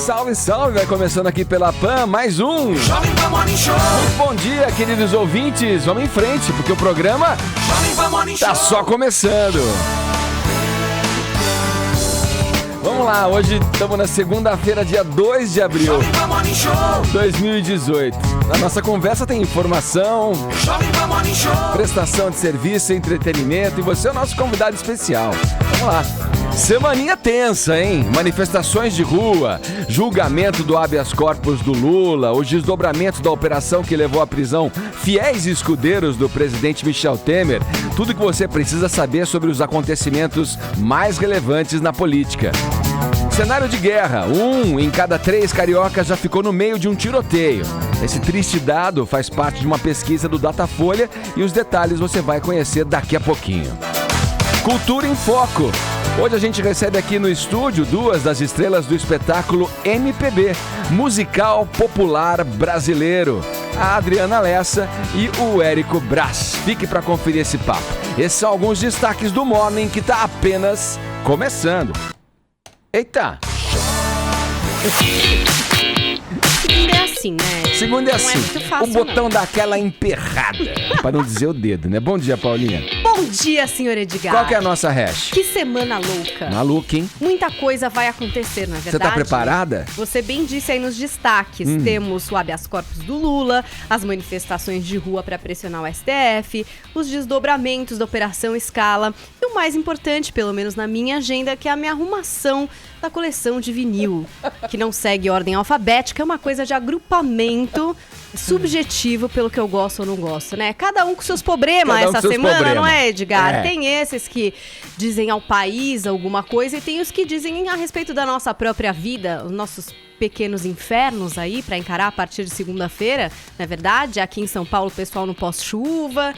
Salve, salve! Vai começando aqui pela PAN, mais um Jovem Pan Morning Show. Muito bom dia, queridos ouvintes. Vamos em frente, porque o programa Jovem Pan Morning tá Show. só começando. Vamos lá, hoje estamos na segunda-feira, dia 2 de abril Jovem Pan Morning Show. 2018. Na nossa conversa tem informação, Jovem Pan Morning Show. prestação de serviço, entretenimento e você é o nosso convidado especial. Vamos lá. Semaninha tensa, hein? Manifestações de rua, julgamento do habeas corpus do Lula, os desdobramentos da operação que levou à prisão fiéis escudeiros do presidente Michel Temer. Tudo que você precisa saber sobre os acontecimentos mais relevantes na política. Cenário de guerra, 1 em cada 3 cariocas já ficou no meio de um tiroteio. Esse triste dado faz parte de uma pesquisa do Datafolha e os detalhes você vai conhecer daqui a pouquinho. Cultura em Foco. Hoje a gente recebe aqui no estúdio 2 das estrelas do espetáculo MPB, musical popular brasileiro, a Adriana Lessa e o Érico Brás. Fique para conferir esse papo. Esses são alguns destaques do Morning que tá apenas começando. Eita! Segunda é assim, né? Segunda é Não assim, é muito fácil, o botão não. dá aquela emperrada, para não dizer o dedo, né? Bom dia, Paulinha. Bom dia, senhor Edgar. Qual que é a nossa hash? Que semana louca. Maluca, hein? Muita coisa vai acontecer, na verdade. Você tá preparada? Você bem disse aí nos destaques. Temos o habeas corpus do Lula, as manifestações de rua para pressionar o STF, os desdobramentos da Operação Scala e o mais importante, pelo menos na minha agenda, que é a minha arrumação da coleção de vinil, que não segue ordem alfabética, é uma coisa de agrupamento subjetivo pelo que eu gosto ou não gosto, né? Cada um com seus problemas Cada um com essa seus semana, problemas. não é, Edgar? É. Tem esses que dizem ao país alguma coisa e tem os que dizem a respeito da nossa própria vida, os nossos pequenos infernos aí pra encarar a partir de segunda-feira, não é verdade? Aqui em São Paulo o pessoal no pós-chuva,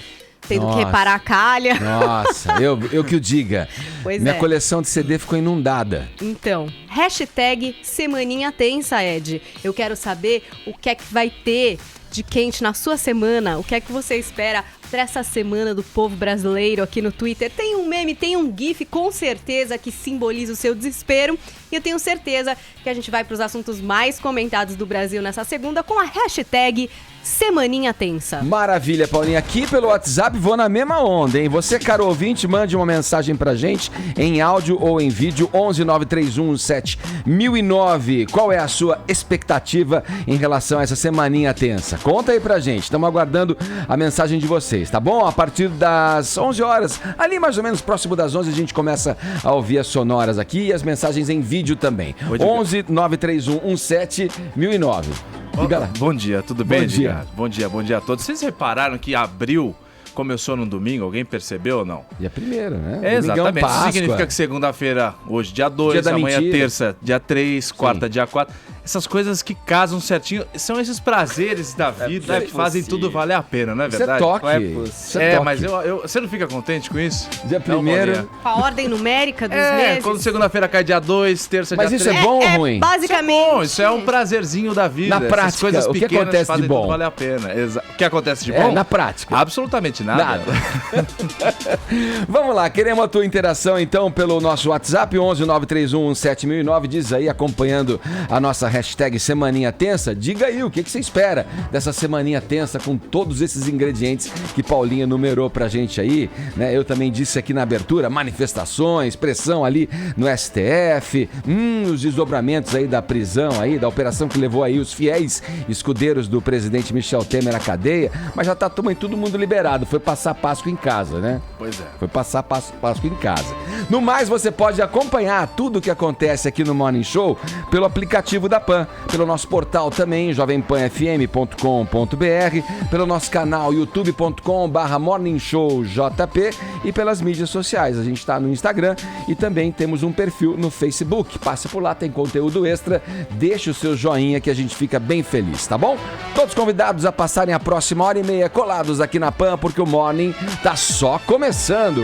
tendo que reparar a calha. Nossa, eu que o diga. Pois Minha é. coleção de CD ficou inundada. Então, hashtag Semaninha Tensa, Ed. Eu quero saber o que é que vai ter de quente na sua semana. O que é que você espera para essa semana do povo brasileiro aqui no Twitter? Tem um meme, tem um gif, com certeza, que simboliza o seu desespero. E eu tenho certeza que a gente vai para os assuntos mais comentados do Brasil nessa segunda com a hashtag Semaninha Tensa. Maravilha, Paulinha. Aqui pelo WhatsApp vou na mesma onda, hein? Você, caro ouvinte, mande uma mensagem pra gente em áudio ou em vídeo 11931171009. Qual é a sua expectativa em relação a essa semaninha tensa? Conta aí pra gente. Estamos aguardando a mensagem de vocês, tá bom? A partir das 11 horas, ali mais ou menos próximo das 11, a gente começa a ouvir as sonoras aqui e as mensagens em vídeo também. 11931171009. Diga lá. Bom dia, tudo bem, Bom dia. Edgar? Bom dia a todos. Vocês repararam que abril começou no domingo? Alguém percebeu ou não? Dia 1º, né? É, exatamente. Domingão, Isso Páscoa. significa que segunda-feira, hoje dia 2, Dia da amanhã mentira. terça, dia 3, quarta, dia 4. Essas coisas que casam certinho, são esses prazeres da vida que fazem tudo valer a pena, não é Isso é verdade? toque. Não é Isso é toque. mas você não fica contente com isso? Dia Não, 1º. Com a ordem numérica dos meses. quando segunda-feira cai dia 2, terça Mas dia isso 3. é bom ou ruim? Basicamente. Bom, isso é um prazerzinho da vida. Na Essas prática, coisas o que pequenas acontece de fazem bom? tudo valer a pena. O que acontece de É, bom? na prática. Absolutamente nada. Vamos lá, queremos a tua interação então pelo nosso WhatsApp 11931171009. Diz aí, acompanhando a nossa hashtag Semaninha Tensa. Diga aí o que você espera dessa semaninha tensa com todos esses ingredientes que Paulinha numerou pra gente aí, né? Eu também disse aqui na abertura, manifestações, pressão ali no STF, os desdobramentos aí da prisão aí, da operação que levou aí os fiéis escudeiros do presidente Michel Temer à cadeia, mas já tá todo mundo liberado, foi passar Páscoa em casa, né? Pois é. Foi passar Páscoa em casa. No mais, você pode acompanhar tudo o que acontece aqui no Morning Show pelo aplicativo da PAN, pelo nosso portal também, jovempanfm.com.br, pelo nosso canal youtube.com/morningshowjp e pelas mídias sociais. A gente está no Instagram e também temos um perfil no Facebook. Passe por lá, tem conteúdo extra. Deixe o seu joinha que a gente fica bem feliz, tá bom? Todos convidados a passarem a próxima hora e meia colados aqui na PAN, porque o Morning tá só começando.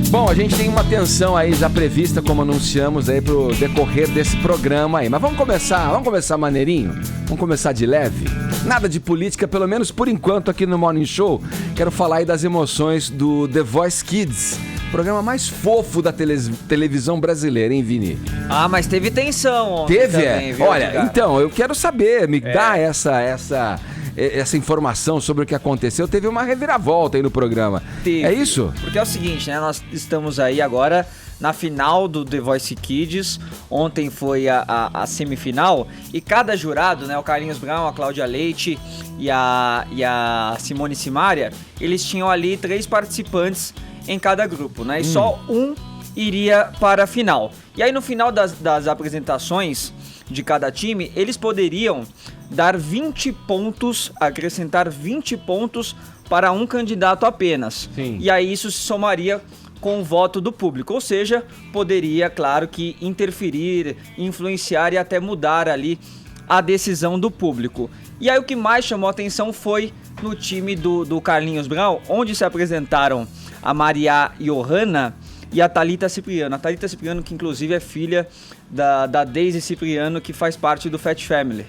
Bom, a gente tem uma tensão aí já prevista, como anunciamos aí pro decorrer desse programa aí. Mas vamos começar maneirinho? Vamos começar de leve? Nada de política, pelo menos por enquanto aqui no Morning Show. Quero falar aí das emoções do The Voice Kids. programa mais fofo da televisão brasileira, hein, Vini? Ah, mas teve tensão ontem Teve, também, viu, Olha, Edgar? então, eu quero saber, me dá essa informação sobre o que aconteceu. Teve uma reviravolta aí no programa. Teve. É isso? Porque é o seguinte, né? Nós estamos aí agora na final do The Voice Kids. Ontem foi a semifinal. E cada jurado, né? O Carlinhos Brown, a Cláudia Leite e a Simone Simaria, eles tinham ali 3 participantes em cada grupo, né? E só um iria para a final. E aí no final das apresentações de cada time, eles poderiam dar 20 pontos, acrescentar 20 pontos para um candidato apenas. Sim. E aí isso se somaria com o voto do público, ou seja, poderia, claro, que interferir, influenciar e até mudar ali a decisão do público. E aí o que mais chamou a atenção foi no time do Carlinhos Brown, onde se apresentaram a Maria Johanna e a Thalita Cipriano. A Thalita Cipriano, que inclusive é filha da Daisy Cipriano, que faz parte do Fat Family.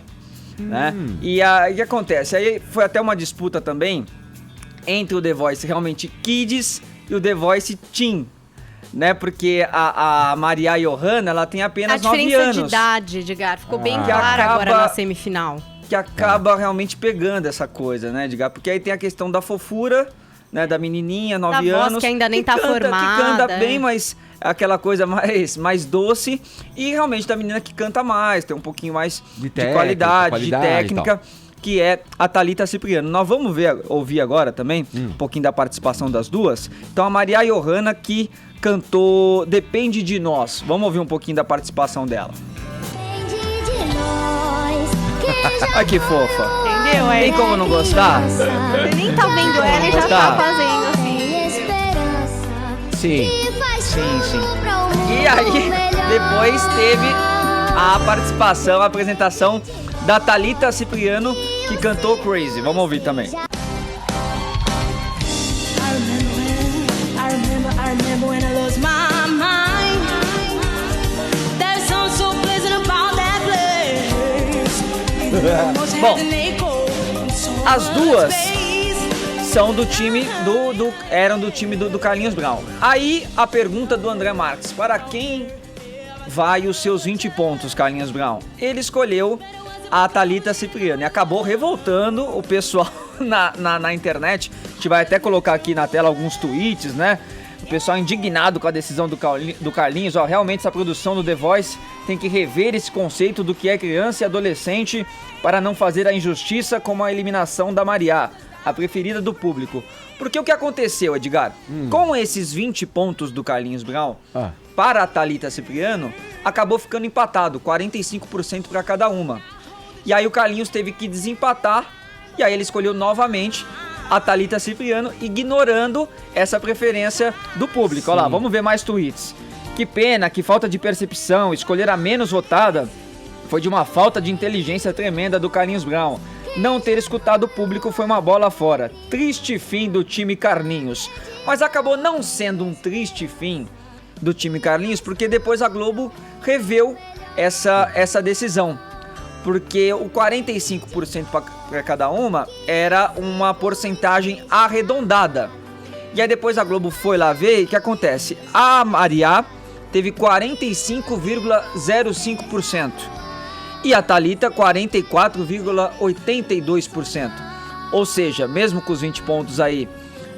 Né? E o que acontece? Aí foi até uma disputa também entre o The Voice realmente Kids e o The Voice Teen, né? Porque a Maria Johanna, ela tem apenas 9 anos. A diferença de idade, Edgar, ficou bem Que clara agora acaba- na semifinal. Que acaba realmente pegando essa coisa, né, Edgar? Porque aí tem a questão da fofura, né, da menininha, 9 Da voz anos. que ainda nem tá canta, formada, Que canta bem, é. mas aquela coisa mais doce. E realmente da menina que canta mais, tem um pouquinho mais de qualidade, de técnica, que é a Thalita Cipriano. Nós vamos ouvir agora também um pouquinho da participação das duas. Então a Maria Johanna, que cantou Depende de Nós. Vamos ouvir um pouquinho da participação dela. Ai, que fofa. Entendeu? Tem como não gostar? Você nem tá vendo ela e já tá fazendo assim. Sim. Sim. E aí, depois teve a participação, a apresentação da Thalita Cipriano, que cantou Crazy. Vamos ouvir também. I remember when I lost my mind. There's something so pleasant about that place. Bom, as duas são do time eram do time do Carlinhos Brown. Aí a pergunta do André Marques: para quem vai os seus 20 pontos, Carlinhos Brown? Ele escolheu a Thalita Cipriano e acabou revoltando o pessoal na internet. A gente vai até colocar aqui na tela alguns tweets, né? O pessoal indignado com a decisão do Carlinhos. Ó, realmente essa produção do The Voice tem que rever esse conceito do que é criança e adolescente para não fazer a injustiça como a eliminação da Maria, a preferida do público. Porque o que aconteceu, Edgar? Com esses 20 pontos do Carlinhos Brown, para a Thalita Cipriano, acabou ficando empatado, 45% para cada uma. E aí o Carlinhos teve que desempatar, e aí ele escolheu novamente a Thalita Cipriano, ignorando essa preferência do público. Olha lá, vamos ver mais tweets. Que pena, que falta de percepção, escolher a menos votada foi de uma falta de inteligência tremenda do Carlinhos Brown. Não ter escutado o público foi uma bola fora. Triste fim do time Carlinhos. Mas acabou não sendo um triste fim do time Carlinhos, porque depois a Globo reveu essa decisão. Porque o 45% para cada uma era uma porcentagem arredondada. E aí depois a Globo foi lá ver e o que acontece? A Maria teve 45,05% e a Thalita 44,82%. Ou seja, mesmo com os 20 pontos aí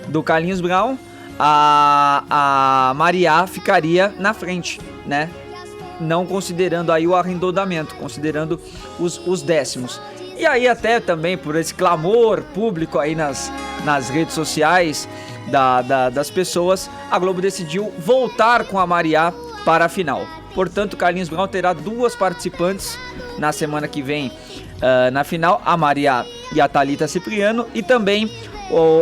do Carlinhos Brown, a Maria ficaria na frente, né? Não considerando aí o arredondamento, considerando os décimos. E aí até também por esse clamor público aí nas redes sociais das pessoas, a Globo decidiu voltar com a Maria para a final. Portanto, Carlinhos Brown terá 2 participantes na semana que vem na final, a Maria e a Thalita Cipriano, e também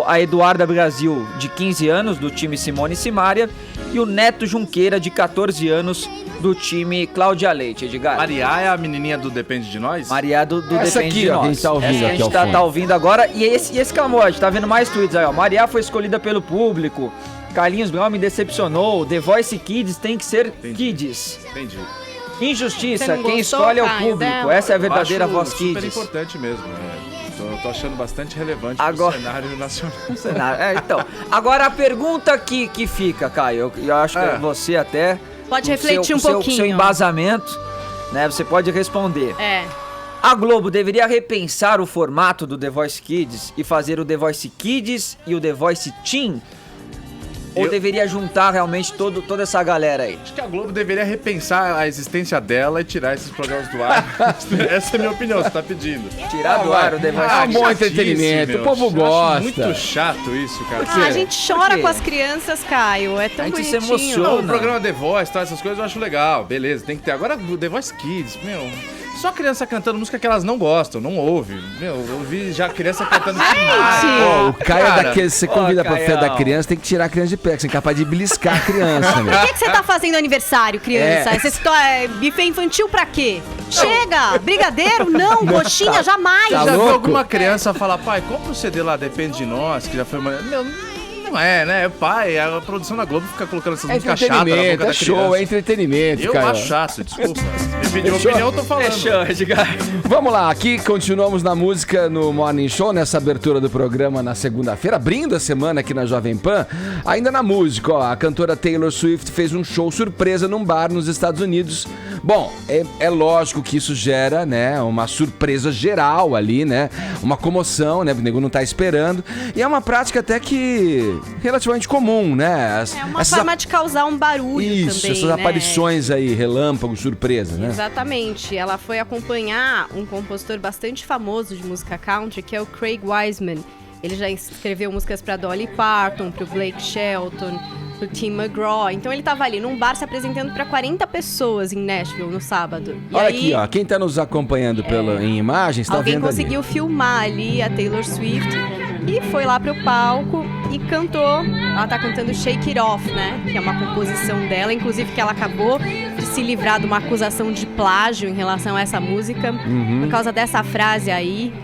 a Eduarda Brasil, de 15 anos, do time Simone Simaria, e o Neto Junqueira, de 14 anos, do time Cláudia Leite, Edgar. Maria é a menininha do Depende de Nós? Maria do Essa Depende aqui, de ó, Nós. que a gente tá ouvindo Essa que a aqui gente ao tá fundo. ouvindo agora. E esse clamor, a gente tá vendo mais tweets aí, ó. Maria foi escolhida pelo público. Carlinhos Brown me decepcionou. The Voice Kids tem que ser Kids. Entendi. Você Injustiça, não quem gostou, escolhe é o Caio, público. dela? Essa é a Eu verdadeira acho voz super Kids. importante mesmo. Tô achando bastante relevante Agora- pro cenário nacional. Então, agora a pergunta que fica, Caio, eu acho que você até... Pode com refletir um pouquinho. Seu embasamento, né, você pode responder. É. A Globo deveria repensar o formato do The Voice Kids e fazer o The Voice Kids e o The Voice Teen? Ou deveria juntar realmente toda essa galera aí? Acho que a Globo deveria repensar a existência dela e tirar esses programas do ar. Essa é a minha opinião, você tá pedindo. Tirar do ar o The Voice Ah, Kids. bom chatice, entretenimento, meu. o povo Eu acho gosta. muito chato isso, cara. Ah, a gente chora Por quê? com as crianças, Caio. É tão A gente se bonitinho. emociona. Não, o programa The Voice, tá, essas coisas eu acho legal, beleza, tem que ter. Agora o The Voice Kids, meu, só criança cantando música que elas não gostam, não ouvem. Meu, eu ouvi já criança cantando demais. Ó, o Caio é Cara, daquele, você convida pra fé Caião. da criança, tem que tirar a criança de pé, que você é capaz de beliscar a criança, meu. Por que você tá fazendo aniversário, criança? É. Esse buffet infantil pra quê? Chega! Brigadeiro? Não, coxinha, jamais! Tá Já viu louco? alguma criança falar, pai, compra o CD lá, Depende de Nós, que já foi... Meu, não é, né? Pai, a produção da Globo fica colocando essas É músicas chatas na boca entretenimento, da é show, criança. é entretenimento, Eu Caio. acho chato, desculpa. Me pediu Fechou? opinião, eu tô falando. Fechou, Edgar. Vamos lá, aqui continuamos na música no Morning Show, nessa abertura do programa na segunda-feira, abrindo a semana aqui na Jovem Pan. Ainda na música, ó, a cantora Taylor Swift fez um show surpresa num bar nos Estados Unidos. Bom, é lógico que isso gera, né, uma surpresa geral ali, né, uma comoção, né, o nego não tá esperando. E é uma prática até que relativamente comum, né? É uma forma de causar um barulho Isso, também, essas né? aparições aí, relâmpago, surpresa, né? Exatamente. Ela foi acompanhar um compositor bastante famoso de música country, que é o Craig Wiseman. Ele já escreveu músicas pra Dolly Parton, pro Blake Shelton, pro Tim McGraw. Então ele tava ali num bar se apresentando pra 40 pessoas em Nashville no sábado. E Olha aí, aqui, ó, quem tá nos acompanhando em imagens, tá alguém vendo conseguiu filmar ali a Taylor Swift e foi lá pro palco e cantou. Ela tá cantando Shake It Off, né? Que é uma composição dela, inclusive que ela acabou de se livrar de uma acusação de plágio em relação a essa música, por causa dessa frase aí,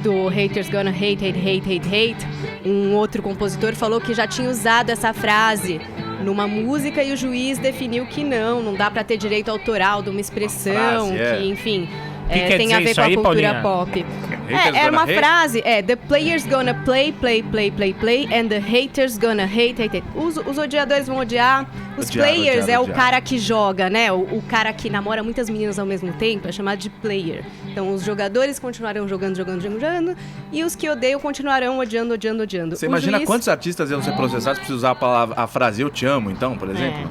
do Haters Gonna Hate, Hate, Hate, Hate, Hate. Um outro compositor falou que já tinha usado essa frase numa música e o juiz definiu que não dá pra ter direito autoral de uma expressão, frase, que, enfim, Que quer tem dizer a ver isso com a aí, cultura Paulinha? pop. Haters Era gonna uma hate? frase, the players gonna play, play, play, play, play, and the haters gonna hate, hate, hate. Os odiadores vão odiar, os Odiar, players odiar, é o odiar. cara que joga, né? O cara que namora muitas meninas ao mesmo tempo, é chamado de player. Então os jogadores continuarão jogando, e os que odeiam continuarão odiando. Você O imagina juiz- quantos artistas iam ser processados por usar a frase eu te amo, então, por exemplo?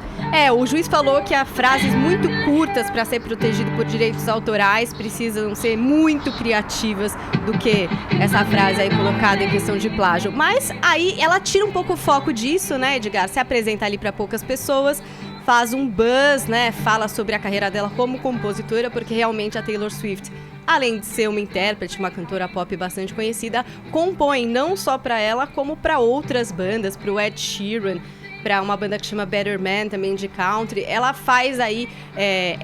O juiz falou que as frases muito curtas para ser protegido por direitos autorais precisam ser muito criativas do que essa frase aí colocada em questão de plágio. Mas aí ela tira um pouco o foco disso, né, Edgar? Se apresenta ali para poucas pessoas, faz um buzz, né? Fala sobre a carreira dela como compositora, porque realmente a Taylor Swift, além de ser uma intérprete, uma cantora pop bastante conhecida, compõe não só para ela, como para outras bandas, para o Ed Sheeran, para uma banda que chama Better Man, também de country. Ela faz aí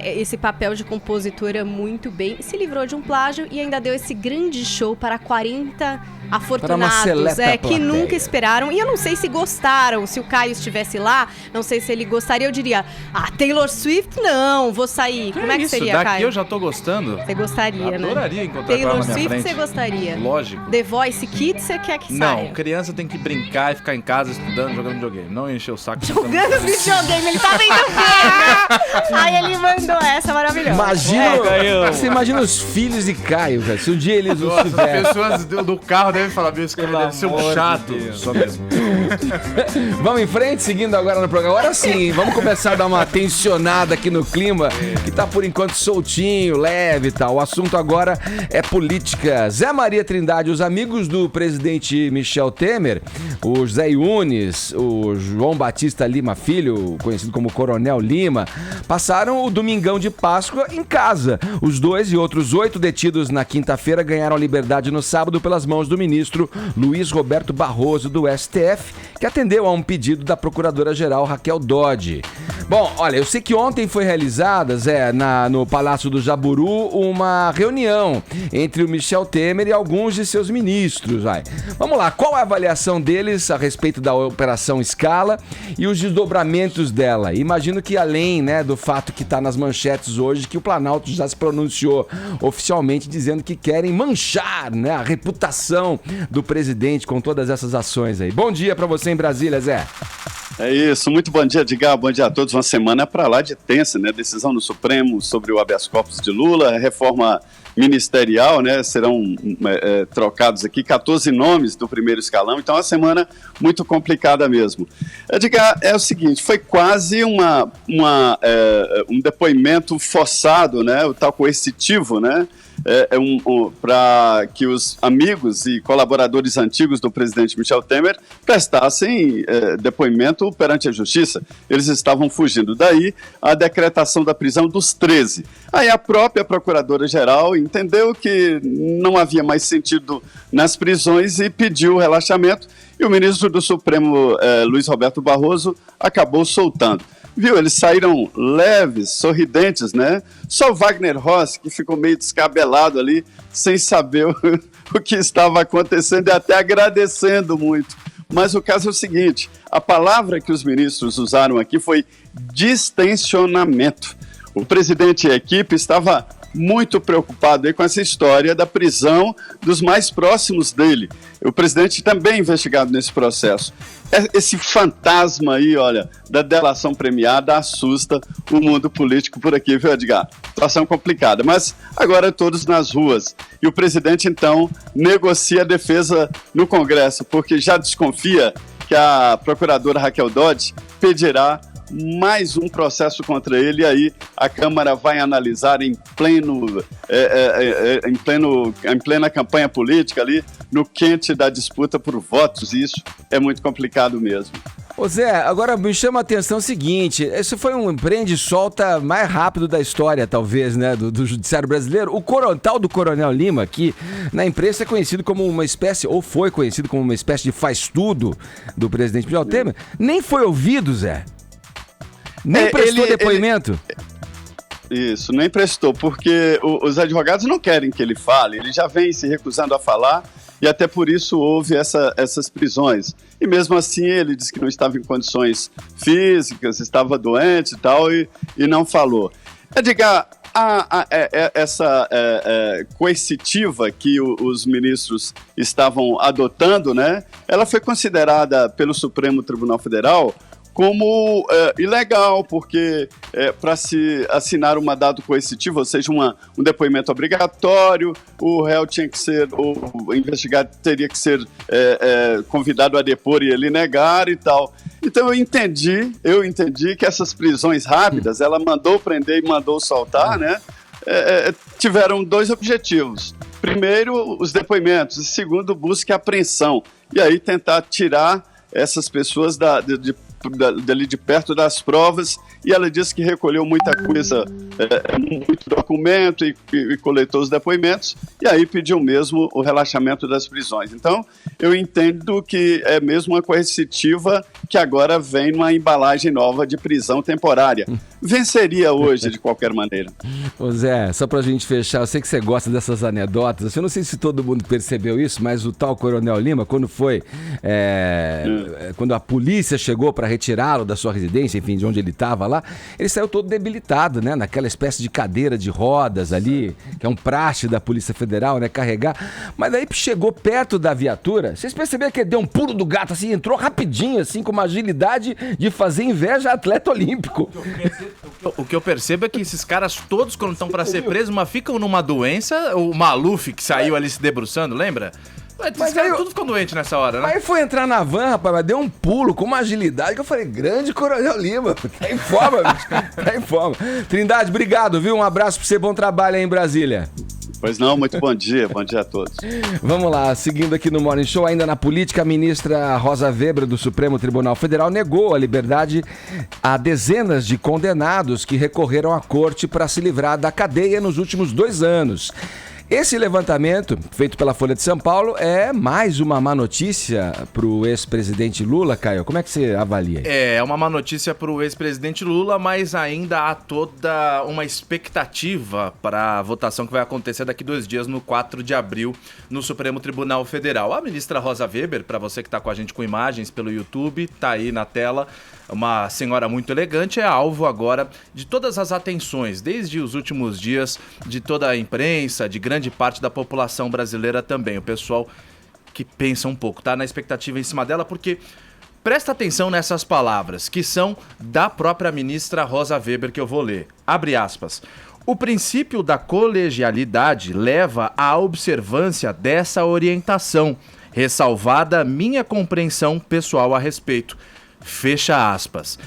esse papel de compositora muito bem. Se livrou de um plágio e ainda deu esse grande show para 40 afortunados, seleta que plateia. nunca esperaram. E eu não sei se gostaram. Se o Caio estivesse lá, não sei se ele gostaria. Eu diria, Taylor Swift, não, vou sair. Como é que isso, seria, daqui Caio? eu já tô gostando. Você gostaria, né? Adoraria encontrar com ela Taylor na minha Swift, frente. você gostaria? Lógico. The Voice Kids, você quer que Não, saia? criança tem que brincar e ficar em casa estudando, jogando videogame. Não encher o saco. Jogando videogame, ele tá vendo o quê? Aí ele mandou essa maravilhosa. Imagina, você imagina os filhos de Caio, cara. Se um dia eles não Nossa, as tiverem. pessoas do carro devem falar, meu, esse cara deve ser um amor chato. de Deus. Só mesmo. Vamos em frente, seguindo agora no programa. Agora sim, vamos começar a dar uma tensionada aqui no clima, que tá por enquanto soltinho, leve e tal. O assunto agora é política. Zé Maria Trindade, os amigos do presidente Michel Temer, o Zé Yunes, o João Batista Lima Filho, conhecido como Coronel Lima, passaram o Domingão de Páscoa em casa. Os dois e outros 8 detidos na quinta-feira ganharam liberdade no sábado pelas mãos do ministro Luiz Roberto Barroso do STF, que atendeu a um pedido da procuradora-geral Raquel Dodge. Bom, olha, eu sei que ontem foi realizada, Zé, no Palácio do Jaburu, uma reunião entre o Michel Temer e alguns de seus ministros. Vai. Vamos lá, qual a avaliação deles a respeito da Operação Scala e os desdobramentos dela? Imagino que além, né, do fato que está nas manchetes hoje, que o Planalto já se pronunciou oficialmente dizendo que querem manchar, né, a reputação do presidente com todas essas ações aí. Bom dia para você em Brasília, Zé. É isso, muito bom dia, Edgar, bom dia a todos. Uma semana para lá de tensa, né? Decisão no Supremo sobre o habeas corpus de Lula, reforma ministerial, né? Serão trocados aqui 14 nomes do primeiro escalão, então é uma semana muito complicada mesmo. Edgar, é o seguinte, foi quase um depoimento forçado, né? O tal coercitivo, né? Para que os amigos e colaboradores antigos do presidente Michel Temer prestassem depoimento perante a justiça. Eles estavam fugindo. Daí a decretação da prisão dos 13. Aí a própria procuradora-geral entendeu que não havia mais sentido nas prisões e pediu o relaxamento. E o ministro do Supremo, Luiz Roberto Barroso, acabou soltando. Viu, eles saíram leves, sorridentes, né? Só o Wagner Rossi, que ficou meio descabelado ali, sem saber o que estava acontecendo e até agradecendo muito. Mas o caso é o seguinte, a palavra que os ministros usaram aqui foi distensionamento. O presidente e a equipe estava muito preocupado aí com essa história da prisão dos mais próximos dele. O presidente também é investigado nesse processo. Esse fantasma aí, olha, da delação premiada assusta o mundo político por aqui, viu, Edgar? Situação complicada, mas agora todos nas ruas. E o presidente, então, negocia a defesa no Congresso, porque já desconfia que a procuradora Raquel Dodge pedirá mais um processo contra ele, e aí a Câmara vai analisar em plena campanha política ali, no quente da disputa por votos, e isso é muito complicado mesmo. Ô Zé, agora me chama a atenção o seguinte, esse foi um prende e solta mais rápido da história, talvez, né, do judiciário brasileiro. O tal do Coronel Lima, que na imprensa é conhecido como uma espécie, ou foi conhecido como uma espécie de faz-tudo do presidente Michel Temer, nem foi ouvido, Zé. Nem prestou depoimento? Isso, nem prestou, porque os advogados não querem que ele fale, ele já vem se recusando a falar e até por isso houve essas prisões. E mesmo assim ele disse que não estava em condições físicas, estava doente e tal, e não falou. Edgar, essa coercitiva que os ministros estavam adotando, né, ela foi considerada pelo Supremo Tribunal Federal como ilegal, porque para se assinar um mandado coercitivo, ou seja, um depoimento obrigatório, o réu tinha que ser, o investigado teria que ser convidado a depor e ele negar e tal. Então eu entendi que essas prisões rápidas, ela mandou prender e mandou soltar, né? Tiveram dois objetivos. Primeiro, os depoimentos, e segundo, busca e apreensão. E aí tentar tirar essas pessoas dali de perto das provas, e ela disse que recolheu muita coisa, muito documento e coletou os depoimentos, e aí pediu mesmo o relaxamento das prisões. Então, eu entendo que é mesmo uma coercitiva que agora vem numa embalagem nova de prisão temporária. Venceria hoje, de qualquer maneira. Ô Zé, só pra gente fechar, eu sei que você gosta dessas anedotas, eu não sei se todo mundo percebeu isso, mas o tal Coronel Lima, quando quando a polícia chegou para retirá-lo da sua residência, enfim, de onde ele estava lá, ele saiu todo debilitado, né, naquela espécie de cadeira de rodas ali, que é um praxe da Polícia Federal, né, carregar, mas daí chegou perto da viatura, vocês perceberam que ele deu um pulo do gato, assim, entrou rapidinho, assim, com uma agilidade de fazer inveja a atleta olímpico. O que eu percebo é que esses caras todos, quando estão pra ser presos, ficam numa doença. O Maluf, que saiu ali se debruçando, lembra? Esses caras tudo ficam doentes nessa hora, né? Aí foi entrar na van, rapaz, mas deu um pulo com uma agilidade que eu falei, grande Coronel Lima, tá em forma, bicho, tá em forma. Trindade, obrigado, viu? Um abraço pra você, bom trabalho aí em Brasília. Pois não, muito bom dia a todos. Vamos lá, seguindo aqui no Morning Show, ainda na política, a ministra Rosa Weber do Supremo Tribunal Federal negou a liberdade a dezenas de condenados que recorreram à corte para se livrar da cadeia nos últimos 2 anos. Esse levantamento, feito pela Folha de São Paulo, é mais uma má notícia para o ex-presidente Lula, Caio? Como é que você avalia? É uma má notícia para o ex-presidente Lula, mas ainda há toda uma expectativa para a votação que vai acontecer daqui 2 dias, no 4 de abril, no Supremo Tribunal Federal. A ministra Rosa Weber, para você que está com a gente com imagens pelo YouTube, está aí na tela, uma senhora muito elegante, é alvo agora de todas as atenções, desde os últimos dias, de toda a imprensa, de grande parte da população brasileira também. O pessoal que pensa um pouco, tá na expectativa em cima dela, porque presta atenção nessas palavras, que são da própria ministra Rosa Weber, que eu vou ler. Abre aspas. O princípio da colegialidade leva à observância dessa orientação, ressalvada minha compreensão pessoal a respeito. Fecha aspas.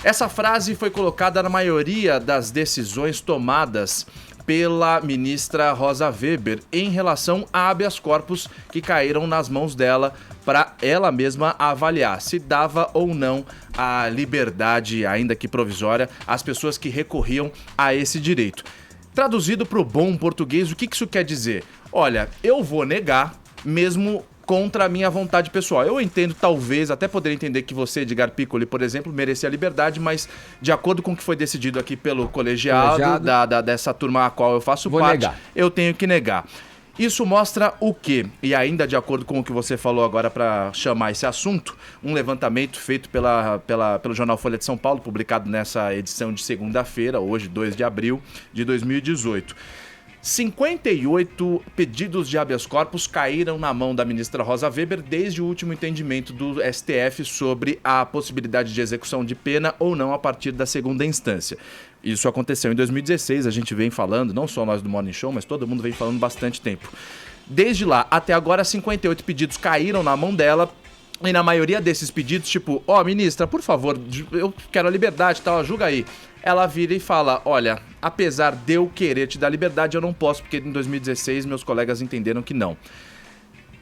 Essa frase foi colocada na maioria das decisões tomadas pela ministra Rosa Weber em relação a habeas corpus que caíram nas mãos dela para ela mesma avaliar se dava ou não a liberdade, ainda que provisória, às pessoas que recorriam a esse direito. Traduzido para o bom português, o que isso quer dizer? Olha, eu vou negar mesmo contra a minha vontade pessoal. Eu entendo, talvez, até poderia entender que você, Edgar Piccoli, por exemplo, merecia liberdade, mas de acordo com o que foi decidido aqui pelo colegiado. Dessa turma a qual eu faço parte, eu tenho que negar. Isso mostra o quê? E ainda de acordo com o que você falou agora para chamar esse assunto, um levantamento feito pelo jornal Folha de São Paulo, publicado nessa edição de segunda-feira, hoje, 2 de abril de 2018. 58 pedidos de habeas corpus caíram na mão da ministra Rosa Weber desde o último entendimento do STF sobre a possibilidade de execução de pena ou não a partir da segunda instância. Isso aconteceu em 2016, a gente vem falando, não só nós do Morning Show, mas todo mundo vem falando bastante tempo. Desde lá até agora, 58 pedidos caíram na mão dela. E na maioria desses pedidos, tipo, ministra, por favor, eu quero a liberdade e tal, julga aí. Ela vira e fala, olha, apesar de eu querer te dar liberdade, eu não posso, porque em 2016 meus colegas entenderam que não.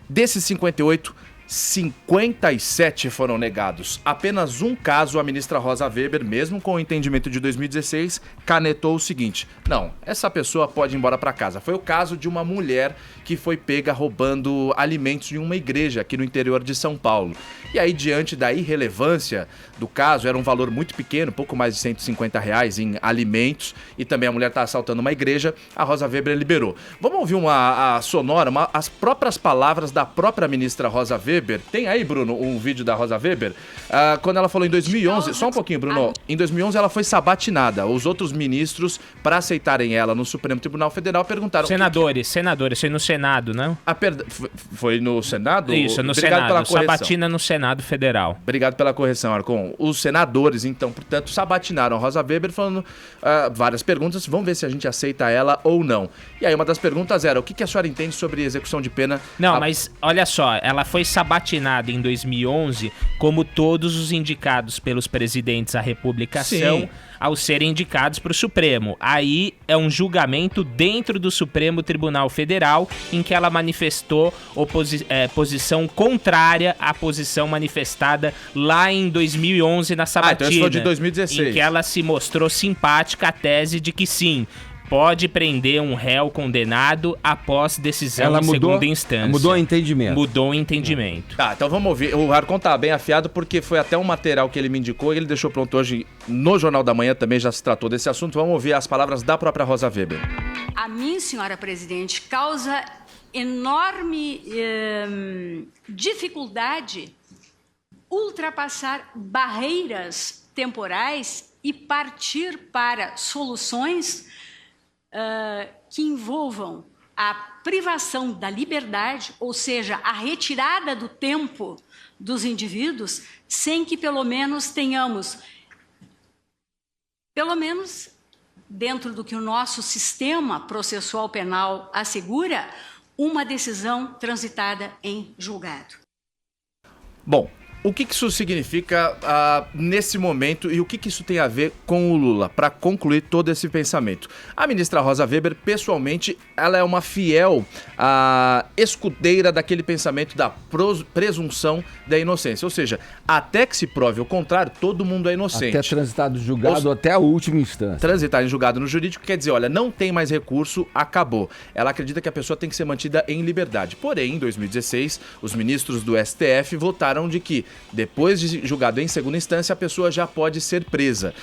Desses 58, 57 foram negados. Apenas um caso, a ministra Rosa Weber, mesmo com o entendimento de 2016, canetou o seguinte: não, essa pessoa pode ir embora para casa. Foi o caso de uma mulher que foi pega roubando alimentos em uma igreja aqui no interior de São Paulo. E aí, diante da irrelevância do caso, era um valor muito pequeno, pouco mais de R$150 em alimentos, e também a mulher está assaltando uma igreja, a Rosa Weber liberou. Vamos ouvir a sonora, as próprias palavras da própria ministra Rosa Weber. Tem aí, Bruno, um vídeo da Rosa Weber? Quando ela falou em 2011, só um pouquinho, Bruno. Em 2011 ela foi sabatinada. Os outros ministros, para aceitarem ela no Supremo Tribunal Federal, perguntaram... Senadores, foi no Senado, não? Foi no Senado? Isso, no Obrigado Senado. pela correção. Sabatina no Senado Federal. Obrigado pela correção, Arcon. Os senadores, então, portanto, sabatinaram a Rosa Weber falando várias perguntas. Vamos ver se a gente aceita ela ou não. E aí uma das perguntas era, o que a senhora entende sobre execução de pena? Não, mas olha só, ela foi sabatinada em 2011, como todos os indicados pelos presidentes da República são ao serem indicados para o Supremo. Aí é um julgamento dentro do Supremo Tribunal Federal em que ela manifestou posição contrária à posição manifestada lá em 2011 na sabatina. Então isso foi de 2016. Em que ela se mostrou simpática à tese de que sim, pode prender um réu condenado após decisão em segunda instância. Mudou o entendimento. Mudou o entendimento. Tá, então vamos ouvir. O Arcon tá bem afiado porque foi até um material que ele me indicou e ele deixou pronto hoje no Jornal da Manhã, também já se tratou desse assunto. Vamos ouvir as palavras da própria Rosa Weber. A mim, senhora presidente, causa enorme dificuldade ultrapassar barreiras temporais e partir para soluções que envolvam a privação da liberdade, ou seja, a retirada do tempo dos indivíduos, sem que pelo menos tenhamos, dentro do que o nosso sistema processual penal assegura, uma decisão transitada em julgado. Bom, O que isso significa nesse momento e o que isso tem a ver com o Lula? Para concluir todo esse pensamento. A ministra Rosa Weber, pessoalmente, ela é uma fiel escudeira daquele pensamento da presunção da inocência. Ou seja, até que se prove o contrário, todo mundo é inocente. Até transitado julgado até a última instância. Transitar em julgado no jurídico quer dizer, olha, não tem mais recurso, acabou. Ela acredita que a pessoa tem que ser mantida em liberdade. Porém, em 2016, os ministros do STF votaram de que, depois de julgado em segunda instância, a pessoa já pode ser presa.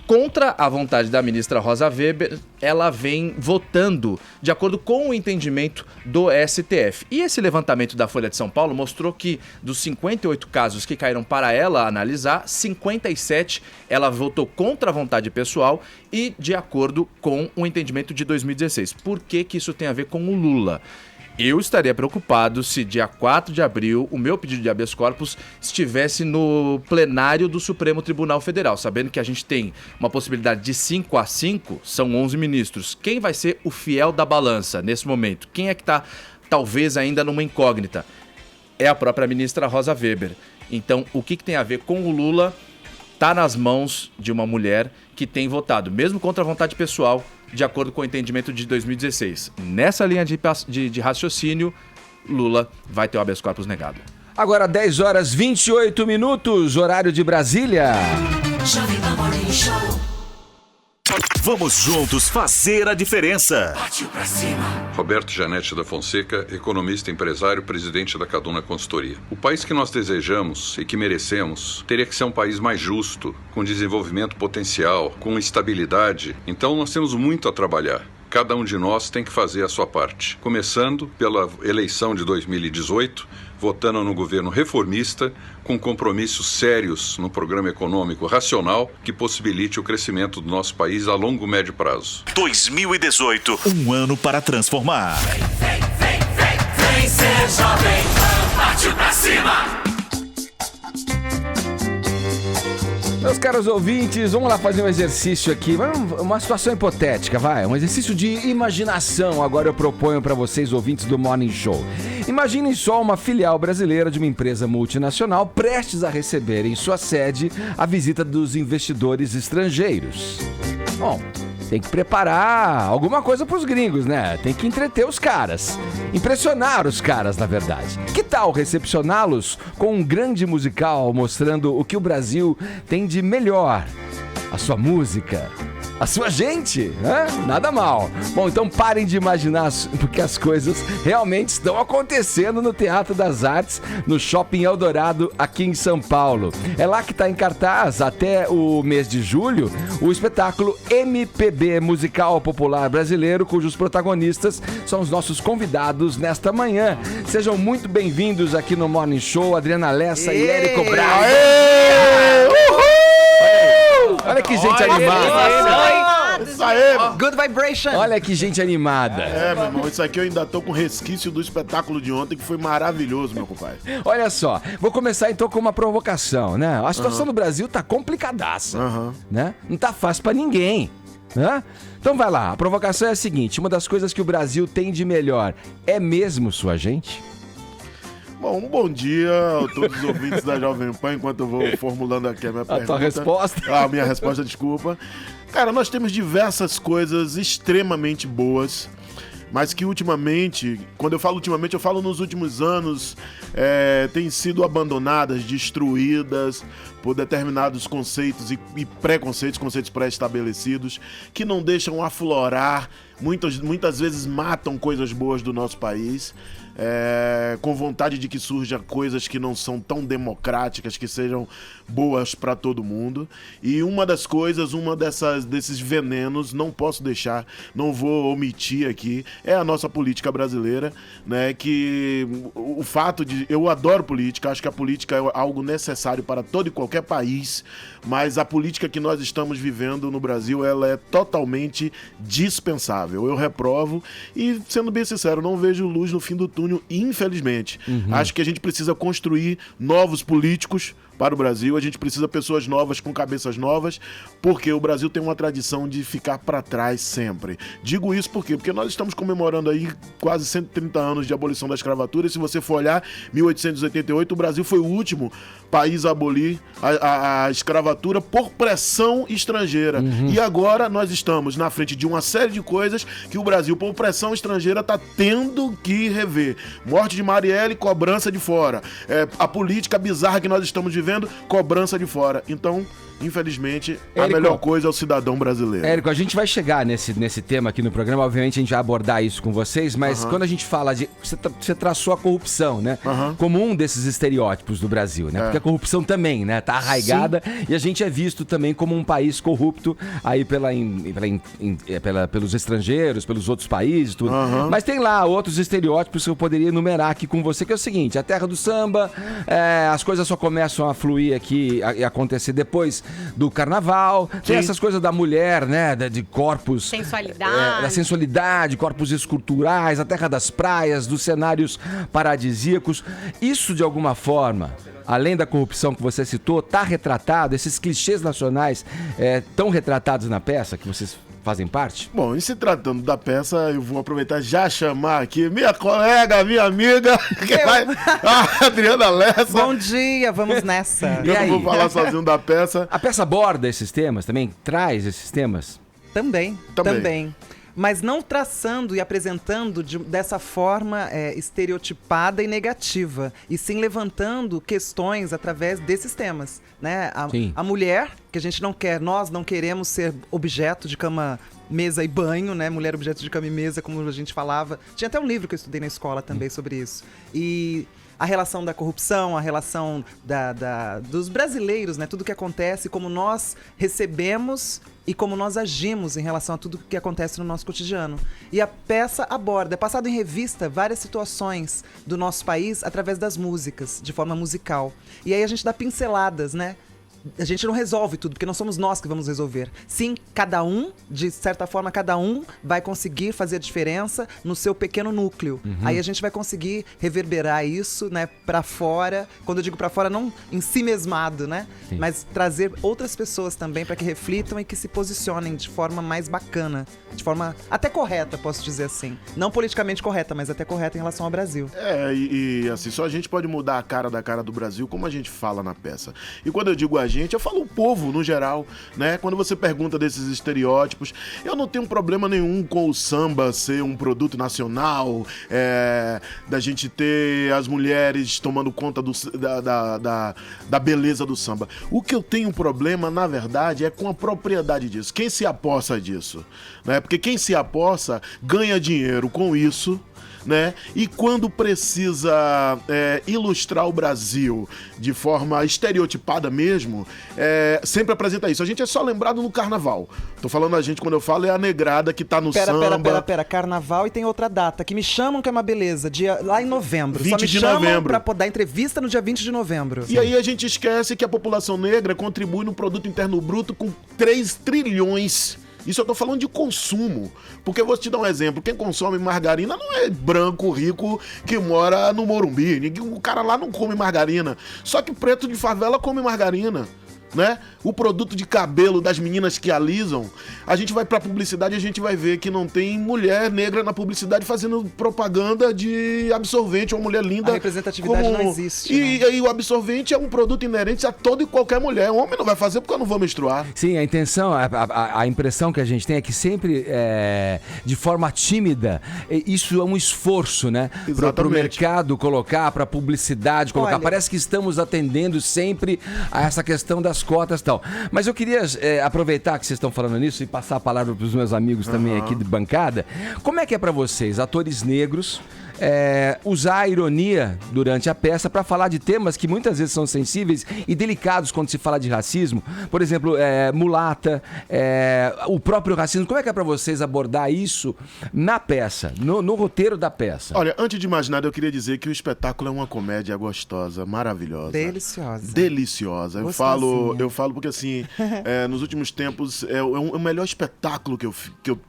Contra a vontade da ministra Rosa Weber, ela vem votando de acordo com o entendimento do STF. E esse levantamento da Folha de São Paulo mostrou que, dos 58 casos que caíram para ela analisar, 57 ela votou contra a vontade pessoal e de acordo com o entendimento de 2016. Por que isso tem a ver com o Lula? Eu estaria preocupado se dia 4 de abril o meu pedido de habeas corpus estivesse no plenário do Supremo Tribunal Federal, sabendo que a gente tem uma possibilidade de 5-5, são 11 ministros. Quem vai ser o fiel da balança nesse momento? Quem é que está talvez ainda numa incógnita? É a própria ministra Rosa Weber. Então, o que tem a ver com o Lula está nas mãos de uma mulher que tem votado, mesmo contra a vontade pessoal, de acordo com o entendimento de 2016. Nessa linha de raciocínio, Lula vai ter o habeas corpus negado. Agora 10 horas 28 minutos, horário de Brasília. Jovem Pan Morning Show. Vamos juntos fazer a diferença. Partiu pra cima. Roberto Janete da Fonseca, economista, empresário, presidente da Caduna Consultoria. O país que nós desejamos e que merecemos teria que ser um país mais justo, com desenvolvimento potencial, com estabilidade. Então nós temos muito a trabalhar. Cada um de nós tem que fazer a sua parte. Começando pela eleição de 2018, votando no governo reformista, com compromissos sérios no programa econômico racional que possibilite o crescimento do nosso país a longo e médio prazo. 2018, um ano para transformar. Vem ser Jovem Pan, partiu pra cima. Meus caros ouvintes, vamos lá fazer um exercício aqui, uma situação hipotética, vai, um exercício de imaginação. Agora eu proponho para vocês, ouvintes do Morning Show. Imaginem só uma filial brasileira de uma empresa multinacional prestes a receber em sua sede a visita dos investidores estrangeiros. Bom, tem que preparar alguma coisa pros gringos, né? Tem que entreter os caras. Impressionar os caras, na verdade. Que tal recepcioná-los com um grande musical mostrando o que o Brasil tem de melhor? A sua música, a sua gente, né? Nada mal. Bom, então parem de imaginar, porque as coisas realmente estão acontecendo no Teatro das Artes, no Shopping Eldorado, aqui em São Paulo. É lá que está em cartaz, até o mês de julho, o espetáculo MPB Musical Popular Brasileiro, cujos protagonistas são os nossos convidados nesta manhã. Sejam muito bem-vindos aqui no Morning Show, Adriana Lessa e Érico Braga. Olha que gente animada. Isso aí, Good vibration. Olha que gente animada. meu irmão, isso aqui eu ainda tô com resquício do espetáculo de ontem, que foi maravilhoso, meu compadre. Olha só, vou começar então com uma provocação, né? A situação do Brasil tá complicadaça, né? Não tá fácil pra ninguém, né? Então vai lá, a provocação é a seguinte: uma das coisas que o Brasil tem de melhor é mesmo sua gente? Bom, um bom dia a todos os ouvintes da Jovem Pan, enquanto eu vou formulando aqui a minha pergunta. A tua resposta? A minha resposta, desculpa. Cara, nós temos diversas coisas extremamente boas, mas que ultimamente, quando eu falo ultimamente, eu falo nos últimos anos, têm sido abandonadas, destruídas por determinados conceitos e preconceitos, conceitos pré-estabelecidos, que não deixam aflorar, muitas vezes matam coisas boas do nosso país. Com vontade de que surjam coisas que não são tão democráticas, que sejam boas para todo mundo. E uma das coisas, desses venenos, não posso deixar, não vou omitir aqui, é a nossa política brasileira, né? Que o fato de... Eu adoro política, acho que a política é algo necessário para todo e qualquer país, mas a política que nós estamos vivendo no Brasil, ela é totalmente dispensável. Eu reprovo e, sendo bem sincero, não vejo luz no fim do túnel, infelizmente. Acho que a gente precisa construir novos políticos para o Brasil. A gente precisa de pessoas novas com cabeças novas, porque o Brasil tem uma tradição de ficar para trás sempre. Digo isso por quê? Porque nós estamos comemorando aí quase 130 anos de abolição da escravatura, e se você for olhar, 1888, o Brasil foi o último país a abolir a escravatura por pressão estrangeira. E agora nós estamos na frente de uma série de coisas que o Brasil, por pressão estrangeira, está tendo que rever. Morte de Marielle, cobrança de fora. A política bizarra que nós estamos vivendo, cobrança de fora. Então, infelizmente, a melhor coisa é o cidadão brasileiro. Érico, a gente vai chegar nesse tema aqui no programa, obviamente a gente vai abordar isso com vocês, mas quando a gente fala de... Você traçou a corrupção, né? Como um desses estereótipos do Brasil, né? Porque a corrupção também, né? Tá arraigada. Sim. E a gente é visto também como um país corrupto aí pelos estrangeiros, pelos outros países, tudo. Mas tem lá outros estereótipos que eu poderia enumerar aqui com você, que é o seguinte: a terra do samba, as coisas só começam a fluir aqui e acontecer depois do carnaval. Sim. Tem essas coisas da mulher, né? De corpos... Sensualidade. Da sensualidade, corpos esculturais, a terra das praias, dos cenários paradisíacos. Isso, de alguma forma, além da corrupção que você citou, tá retratado? Esses clichês nacionais estão retratados na peça que vocês fazem parte? Bom, e se tratando da peça, eu vou aproveitar e já chamar aqui minha colega, minha amiga, a Adriana Lessa. Bom dia, vamos nessa. Eu não vou falar sozinho da peça. A peça aborda esses temas também? Traz esses temas? Também. Mas não traçando e apresentando dessa forma estereotipada e negativa, e sim levantando questões através desses temas, né? A mulher, que a gente não quer, nós não queremos ser objeto de cama, mesa e banho, né? Mulher objeto de cama e mesa, como a gente falava. Tinha até um livro que eu estudei na escola também sobre isso. E a relação da corrupção, a relação dos brasileiros, né? Tudo que acontece, como nós recebemos e como nós agimos em relação a tudo que acontece no nosso cotidiano. E a peça aborda, é passado em revista, várias situações do nosso país através das músicas, de forma musical. E aí a gente dá pinceladas, né? A gente não resolve tudo, porque não somos nós que vamos resolver. Sim, cada um, de certa forma, cada um vai conseguir fazer a diferença no seu pequeno núcleo. Aí a gente vai conseguir reverberar isso, né, pra fora. Quando eu digo pra fora, não em si mesmado, né? Sim. Mas trazer outras pessoas também para que reflitam e que se posicionem de forma mais bacana. De forma até correta, posso dizer assim. Não politicamente correta, mas até correta em relação ao Brasil. E assim, só a gente pode mudar a cara do Brasil, como a gente fala na peça. E quando eu digo a gente, eu falo o povo no geral, né? Quando você pergunta desses estereótipos, eu não tenho problema nenhum com o samba ser um produto nacional, da gente ter as mulheres tomando conta da beleza do samba. O que eu tenho problema, na verdade, é com a propriedade disso. Quem se apossa disso, né? Porque quem se apossa ganha dinheiro com isso, né? E quando precisa ilustrar o Brasil de forma estereotipada mesmo, sempre apresenta isso. A gente é só lembrado no carnaval. Tô falando a gente, quando eu falo, é a negrada que tá no samba. Pera, carnaval, e tem outra data, que me chamam que é uma beleza, lá em novembro. 20 só me de chamam novembro. pra dar entrevista no dia 20 de novembro. E aí a gente esquece que a população negra contribui no produto interno bruto com 3 trilhões. Isso eu tô falando de consumo. Porque eu vou te dar um exemplo. Quem consome margarina não é branco, rico, que mora no Morumbi. O cara lá não come margarina. Só que preto de favela come margarina, né? O produto de cabelo das meninas que alisam, a gente vai pra publicidade e a gente vai ver que não tem mulher negra na publicidade fazendo propaganda de absorvente, uma mulher linda. A representatividade não existe. E aí o absorvente é um produto inerente a toda e qualquer mulher. O homem não vai fazer porque eu não vou menstruar. Sim, a intenção, a impressão que a gente tem é que sempre, de forma tímida, isso é um esforço, né? Pro mercado colocar, pra publicidade colocar. Olha, parece que estamos atendendo sempre a essa questão das cotas e tal. Mas eu queria aproveitar que vocês estão falando nisso e passar a palavra para os meus amigos também aqui de bancada. Como é que é para vocês, atores negros, usar a ironia durante a peça para falar de temas que muitas vezes são sensíveis e delicados quando se fala de racismo? Por exemplo, mulata, o próprio racismo. Como é que é para vocês abordar isso na peça, no roteiro da peça? Olha, antes de mais nada, eu queria dizer que o espetáculo é uma comédia gostosa, maravilhosa. Deliciosa. Eu falo porque assim, nos últimos tempos é o melhor espetáculo que eu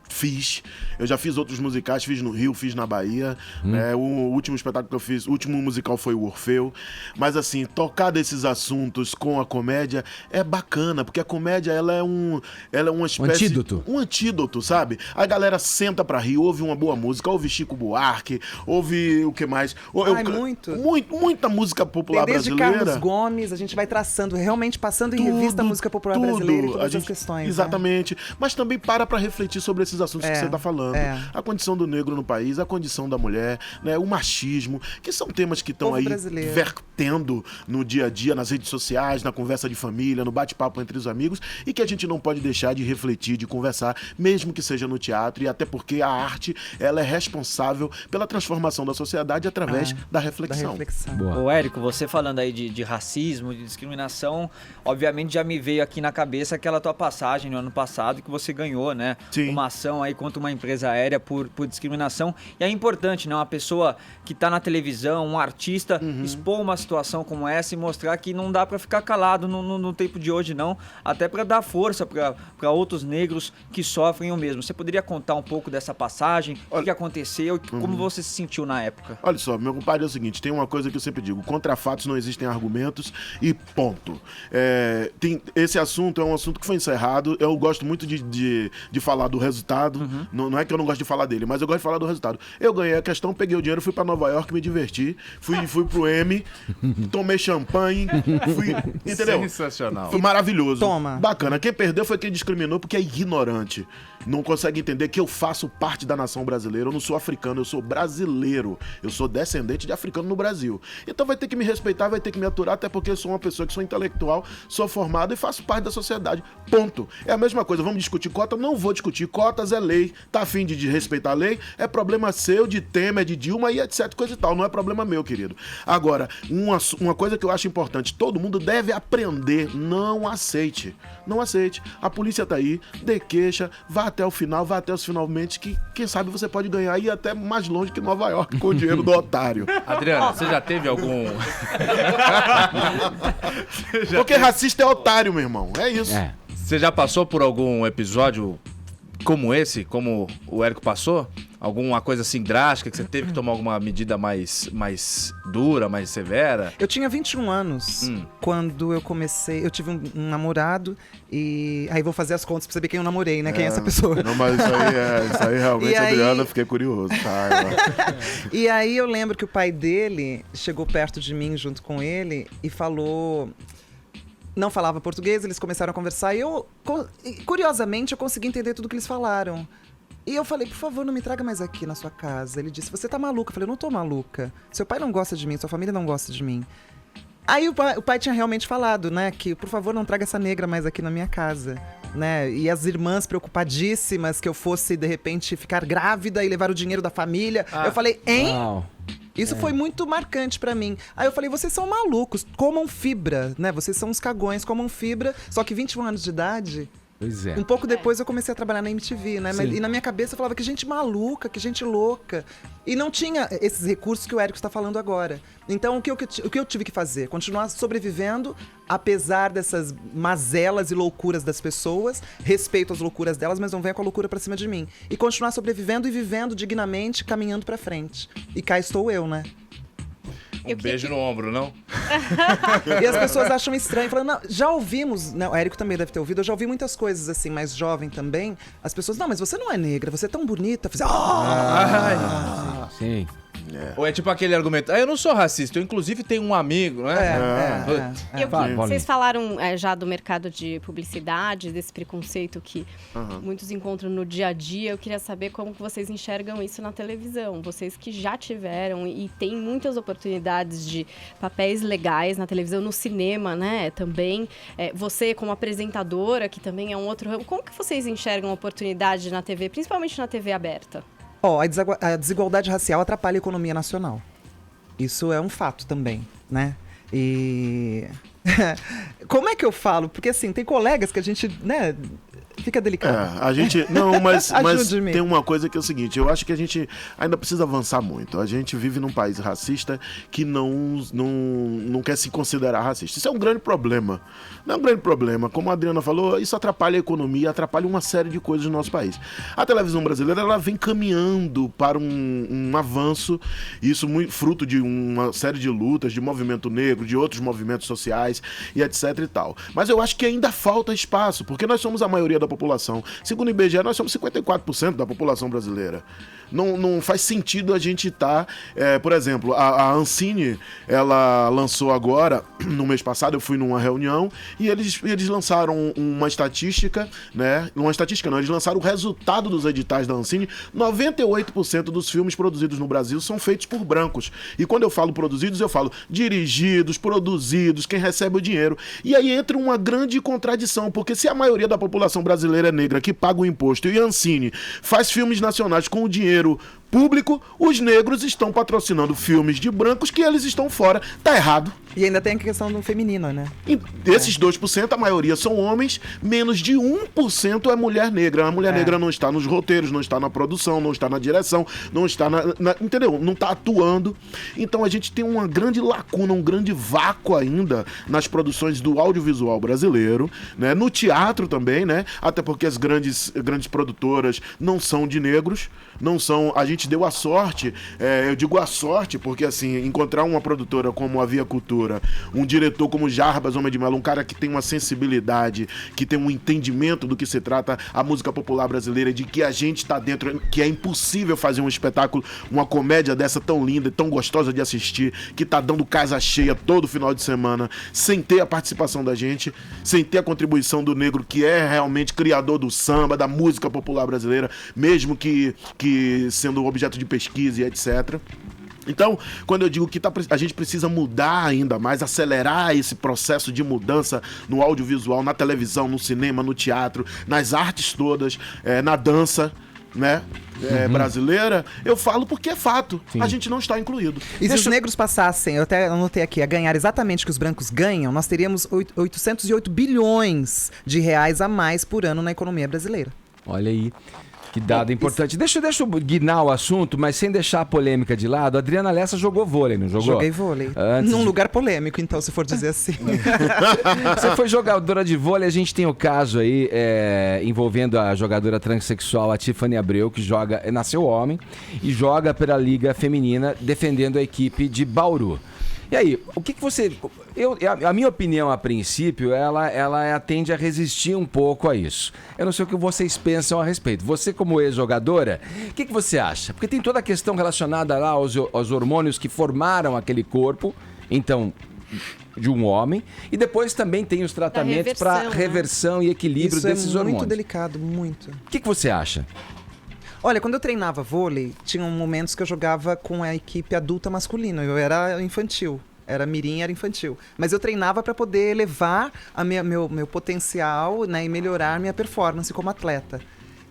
fiz. Eu já fiz outros musicais, fiz no Rio, fiz na Bahia, né? O último espetáculo que eu fiz, o último musical foi o Orfeu. Mas assim, tocar desses assuntos com a comédia é bacana, porque a comédia ela é uma espécie... Um antídoto, sabe? A galera senta pra rir, ouve uma boa música, ouve Chico Buarque, ouve o que mais? Muita música popular desde brasileira. Carlos Gomes, a gente vai traçando, realmente passando em revista a música popular brasileira e todas as questões. Exatamente. Mas também para refletir sobre esses assuntos que você está falando. A condição do negro no país, a condição da mulher, né, o machismo, que são temas que estão aí vertendo no dia a dia, nas redes sociais, na conversa de família, no bate-papo entre os amigos, e que a gente não pode deixar de refletir, de conversar, mesmo que seja no teatro, e até porque a arte ela é responsável pela transformação da sociedade através da reflexão. Ô, Érico, você falando aí de racismo, de discriminação, obviamente já me veio aqui na cabeça aquela tua passagem no ano passado que você ganhou, né? Sim. Uma ação aí contra uma empresa aérea por discriminação. E é importante, né? Uma pessoa que tá na televisão, um artista, expor uma situação como essa e mostrar que não dá pra ficar calado no tempo de hoje, não. Até pra dar força pra outros negros que sofrem o mesmo. Você poderia contar um pouco dessa passagem? O que aconteceu e como você se sentiu na época? Olha só, meu compadre, é o seguinte, tem uma coisa que eu sempre digo, contra fatos não existem argumentos e ponto. Esse assunto é um assunto que foi encerrado, eu gosto muito de falar do resultado, não é que eu não gosto de falar dele, mas eu gosto de falar do resultado. Eu ganhei a questão, peguei o dinheiro, fui pra Nova York, me diverti, fui pro M, tomei champanhe, entendeu? Sensacional. Foi maravilhoso. Toma. Bacana. Quem perdeu foi quem discriminou porque é ignorante. Não consegue entender que eu faço parte da nação brasileira. Eu não sou africano, eu sou brasileiro. Eu sou descendente de africano no Brasil. Então vai ter que me respeitar, vai ter que me aturar, até porque eu sou uma pessoa que sou intelectual, sou formado e faço parte da sociedade. Ponto. É a mesma coisa. Vamos discutir cota? Não vou discutir. Cotas é lei. Tá afim de respeitar a lei? É problema seu, de Temer, de Dilma e etc, coisa e tal. Não é problema meu, querido. Agora, uma coisa que eu acho importante, todo mundo deve aprender. Não aceite. Não aceite. A polícia tá aí, dê queixa, vá até o final, vá até os finalmente, que quem sabe você pode ganhar e ir até mais longe que Nova York com o dinheiro do otário. Adriana, você já teve algum... Porque racista é otário, meu irmão. É isso. Você já passou por algum episódio como esse, como o Érico passou? Alguma coisa assim drástica, que você teve que tomar alguma medida mais dura, mais severa? Eu tinha 21 anos quando eu comecei. Eu tive um namorado e... Aí vou fazer as contas pra saber quem eu namorei, né? Quem é essa pessoa. Não, mas isso aí realmente, Adriana, eu fiquei curioso. E aí eu lembro que o pai dele chegou perto de mim junto com ele e falou... Não falava português, eles começaram a conversar e eu, curiosamente, eu consegui entender tudo que eles falaram. E eu falei, por favor, não me traga mais aqui na sua casa. Ele disse, você tá maluca? Eu falei, eu não tô maluca. Seu pai não gosta de mim, sua família não gosta de mim. Aí o pai tinha realmente falado, né, que por favor não traga essa negra mais aqui na minha casa, né, e as irmãs preocupadíssimas que eu fosse, de repente, ficar grávida e levar o dinheiro da família. Eu falei, hein? Uau. Isso foi muito marcante pra mim. Aí eu falei, vocês são malucos, comam fibra, né, vocês são uns cagões, comam fibra, só que 21 anos de idade... Pois é. Um pouco depois eu comecei a trabalhar na MTV, né? E na minha cabeça eu falava que gente maluca, que gente louca. E não tinha esses recursos que o Érico está falando agora. Então o que eu tive que fazer? Continuar sobrevivendo, apesar dessas mazelas e loucuras das pessoas. Respeito as loucuras delas, mas não venha com a loucura pra cima de mim. E continuar sobrevivendo e vivendo dignamente, caminhando pra frente. E cá estou eu, né? Beijo no ombro, não? E as pessoas acham estranho, falando, não, já ouvimos, né, o Érico também deve ter ouvido, eu já ouvi muitas coisas assim, mais jovem também. As pessoas, não, mas você não é negra, você é tão bonita. Eu falei, sim. Ou é tipo aquele argumento, eu não sou racista, eu inclusive tenho um amigo, né? Vocês falaram já do mercado de publicidade, desse preconceito que muitos encontram no dia a dia. Eu queria saber como que vocês enxergam isso na televisão. Vocês que já tiveram e têm muitas oportunidades de papéis legais na televisão, no cinema, né, também. Você como apresentadora, que também é um outro ramo, como que vocês enxergam a oportunidade na TV, principalmente na TV aberta? A desigualdade racial atrapalha a economia nacional. Isso é um fato também, né? E... Como é que eu falo? Porque, assim, tem colegas que a gente, né... Fica delicado. A gente. Não, mas Ajude-me. tem uma coisa que é o seguinte: eu acho que a gente ainda precisa avançar muito. A gente vive num país racista que não quer se considerar racista. Isso é um grande problema. Não é um grande problema. Como a Adriana falou, isso atrapalha a economia, atrapalha uma série de coisas no nosso país. A televisão brasileira, ela vem caminhando para um avanço, isso muito fruto de uma série de lutas, de movimento negro, de outros movimentos sociais e etc e tal. Mas eu acho que ainda falta espaço, porque nós somos a maioria da população. Segundo o IBGE, nós somos 54% da população brasileira. Não faz sentido a gente estar... por exemplo, a Ancine, ela lançou agora, no mês passado, eu fui numa reunião, e eles lançaram uma estatística, né? Uma estatística não, eles lançaram o resultado dos editais da Ancine. 98% dos filmes produzidos no Brasil são feitos por brancos. E quando eu falo produzidos, eu falo dirigidos, produzidos, quem recebe o dinheiro. E aí entra uma grande contradição, porque se a maioria da população brasileira é negra, que paga o imposto, e a Ancine faz filmes nacionais com o dinheiro público, os negros estão patrocinando filmes de brancos que eles estão fora. Tá errado. E ainda tem a questão do feminino, né? E desses 2%, a maioria são homens, menos de 1% é mulher negra. A mulher negra não está nos roteiros, não está na produção, não está na direção, não está entendeu? Não está atuando. Então a gente tem uma grande lacuna, um grande vácuo ainda nas produções do audiovisual brasileiro, né? No teatro também, né? Até porque as grandes produtoras não são de negros, não são... A gente deu a sorte, eu digo a sorte, porque assim, encontrar uma produtora como a Via Cultura, um diretor como Jarbas Homem de Melo, um cara que tem uma sensibilidade, que tem um entendimento do que se trata a música popular brasileira, de que a gente está dentro, que é impossível fazer um espetáculo, uma comédia dessa tão linda e tão gostosa de assistir, que tá dando casa cheia todo final de semana, sem ter a participação da gente, sem ter a contribuição do negro, que é realmente criador do samba, da música popular brasileira, mesmo que sendo objeto de pesquisa e etc. Então, quando eu digo que a gente precisa mudar ainda mais, acelerar esse processo de mudança no audiovisual, na televisão, no cinema, no teatro, nas artes todas, na dança, né? Brasileira, eu falo porque é fato. Sim. A gente não está incluído. E se os negros passassem, eu até anotei aqui, a ganhar exatamente o que os brancos ganham, nós teríamos 808 bilhões de reais a mais por ano na economia brasileira. Olha aí. Que dado importante. Deixa eu guinar o assunto, mas sem deixar a polêmica de lado. A Adriana Lessa jogou vôlei, não jogou? Joguei vôlei. Num lugar polêmico, então, se for dizer assim. Você foi jogadora de vôlei, a gente tem o caso aí envolvendo a jogadora transexual, a Tiffany Abreu, que nasceu homem e joga pela Liga Feminina, defendendo a equipe de Bauru. E aí, o que você... a minha opinião, a princípio, ela tende a resistir um pouco a isso. Eu não sei o que vocês pensam a respeito. Você, como ex-jogadora, o que você acha? Porque tem toda a questão relacionada lá aos hormônios que formaram aquele corpo, então, de um homem. E depois também tem os tratamentos para reversão e equilíbrio desses hormônios. Isso é muito delicado, muito. O que você acha? Olha, quando eu treinava vôlei, tinham momentos que eu jogava com a equipe adulta masculina. Eu era infantil. Era mirim, era infantil. Mas eu treinava para poder elevar meu potencial, né, e melhorar minha performance como atleta.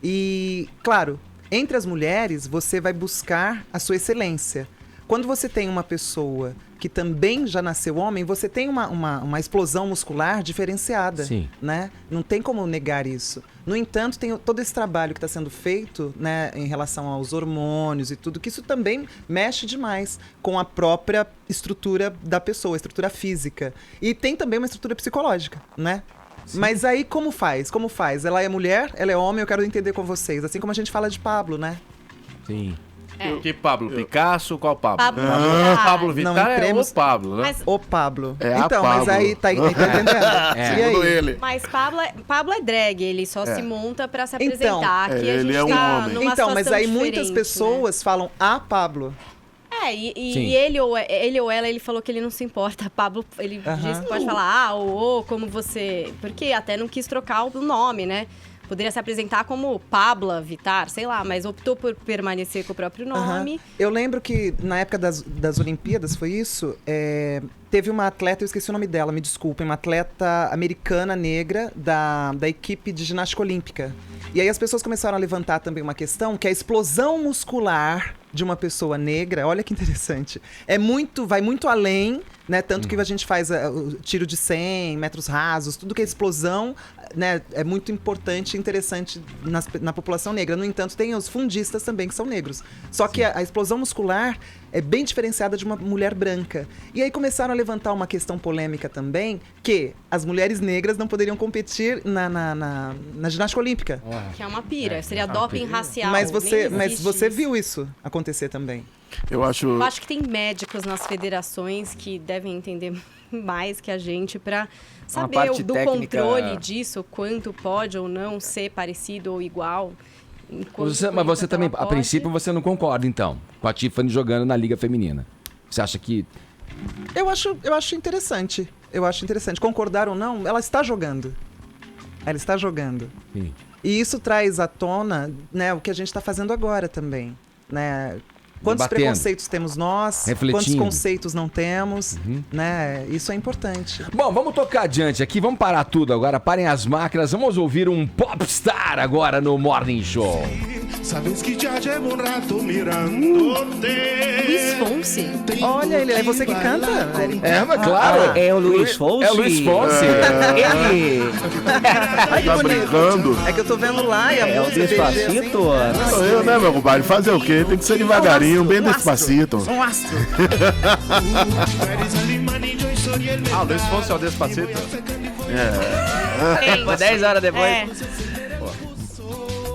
E, claro, entre as mulheres, você vai buscar a sua excelência. Quando você tem uma pessoa que também já nasceu homem, você tem uma explosão muscular diferenciada. Sim. Né? Não tem como negar isso. No entanto, tem todo esse trabalho que está sendo feito, né, em relação aos hormônios e tudo, que isso também mexe demais com a própria estrutura da pessoa, a estrutura física. E tem também uma estrutura psicológica, né? Sim. Mas aí como faz? Como faz? Ela é mulher, ela é homem, eu quero entender com vocês. Assim como a gente fala de Pablo, né? Sim. Que Pablo? Picasso? Qual Pablo? Pablo Vittar é o Pablo, né? O Pablo. É então, Pablo. Mas aí tá entendendo? E aí? Ele. Mas Pablo é drag, ele só se monta pra se apresentar. Então, que a gente ele é um tá homem. numa Então, mas aí situação muitas diferente, pessoas falam a Pablo. E ele ou ela, ele falou que ele não se importa. Pablo, ele disse que pode falar como você... Porque até não quis trocar o nome, né? Poderia se apresentar como Pablo Vittar, sei lá, mas optou por permanecer com o próprio nome. Eu lembro que na época das Olimpíadas, foi isso? Teve uma atleta, eu esqueci o nome dela, me desculpem, uma atleta americana negra da equipe de ginástica olímpica. E aí as pessoas começaram a levantar também uma questão que a explosão muscular de uma pessoa negra, olha que interessante, vai muito além Né? Tanto que a gente faz o tiro de 100 metros rasos, tudo que é explosão, né, é muito importante e interessante na população negra. No entanto, tem os fundistas também, que são negros. Só que a explosão muscular é bem diferenciada de uma mulher branca. E aí começaram a levantar uma questão polêmica também, que as mulheres negras não poderiam competir na ginástica olímpica. Que é uma pira, seria doping racial. Mas você viu isso acontecer também. Eu acho que tem médicos nas federações que devem entender mais que a gente para saber do técnica... controle disso, quanto pode ou não ser parecido ou igual. Mas você também, a princípio, você não concorda, então, com a Tiffany jogando na Liga Feminina. Você acha que... Eu acho interessante. Eu acho interessante. Concordar ou não, ela está jogando. Ela está jogando. Sim. E isso traz à tona, né, o que a gente está fazendo agora também, né? Quantos preconceitos temos nós? Quantos conceitos não temos? Né? Isso é importante. Bom, vamos tocar adiante aqui. Vamos parar tudo agora. Parem as máquinas. Vamos ouvir um popstar agora no Morning Show. Sabes que já llevo rato mirando-te. Luiz Fonsi. Olha, ele é você que canta? Mas claro. É o Luiz Fonsi? É o Luiz Fonsi. Ai, tá brincando? É que eu tô vendo lá e a música... É o Despacito? Sou eu, né, meu compadre? Fazer o quê? Tem que ser devagarinho, bem despacito. Um astro. O Luiz Fonsi é o Despacito? Foi 10 horas depois.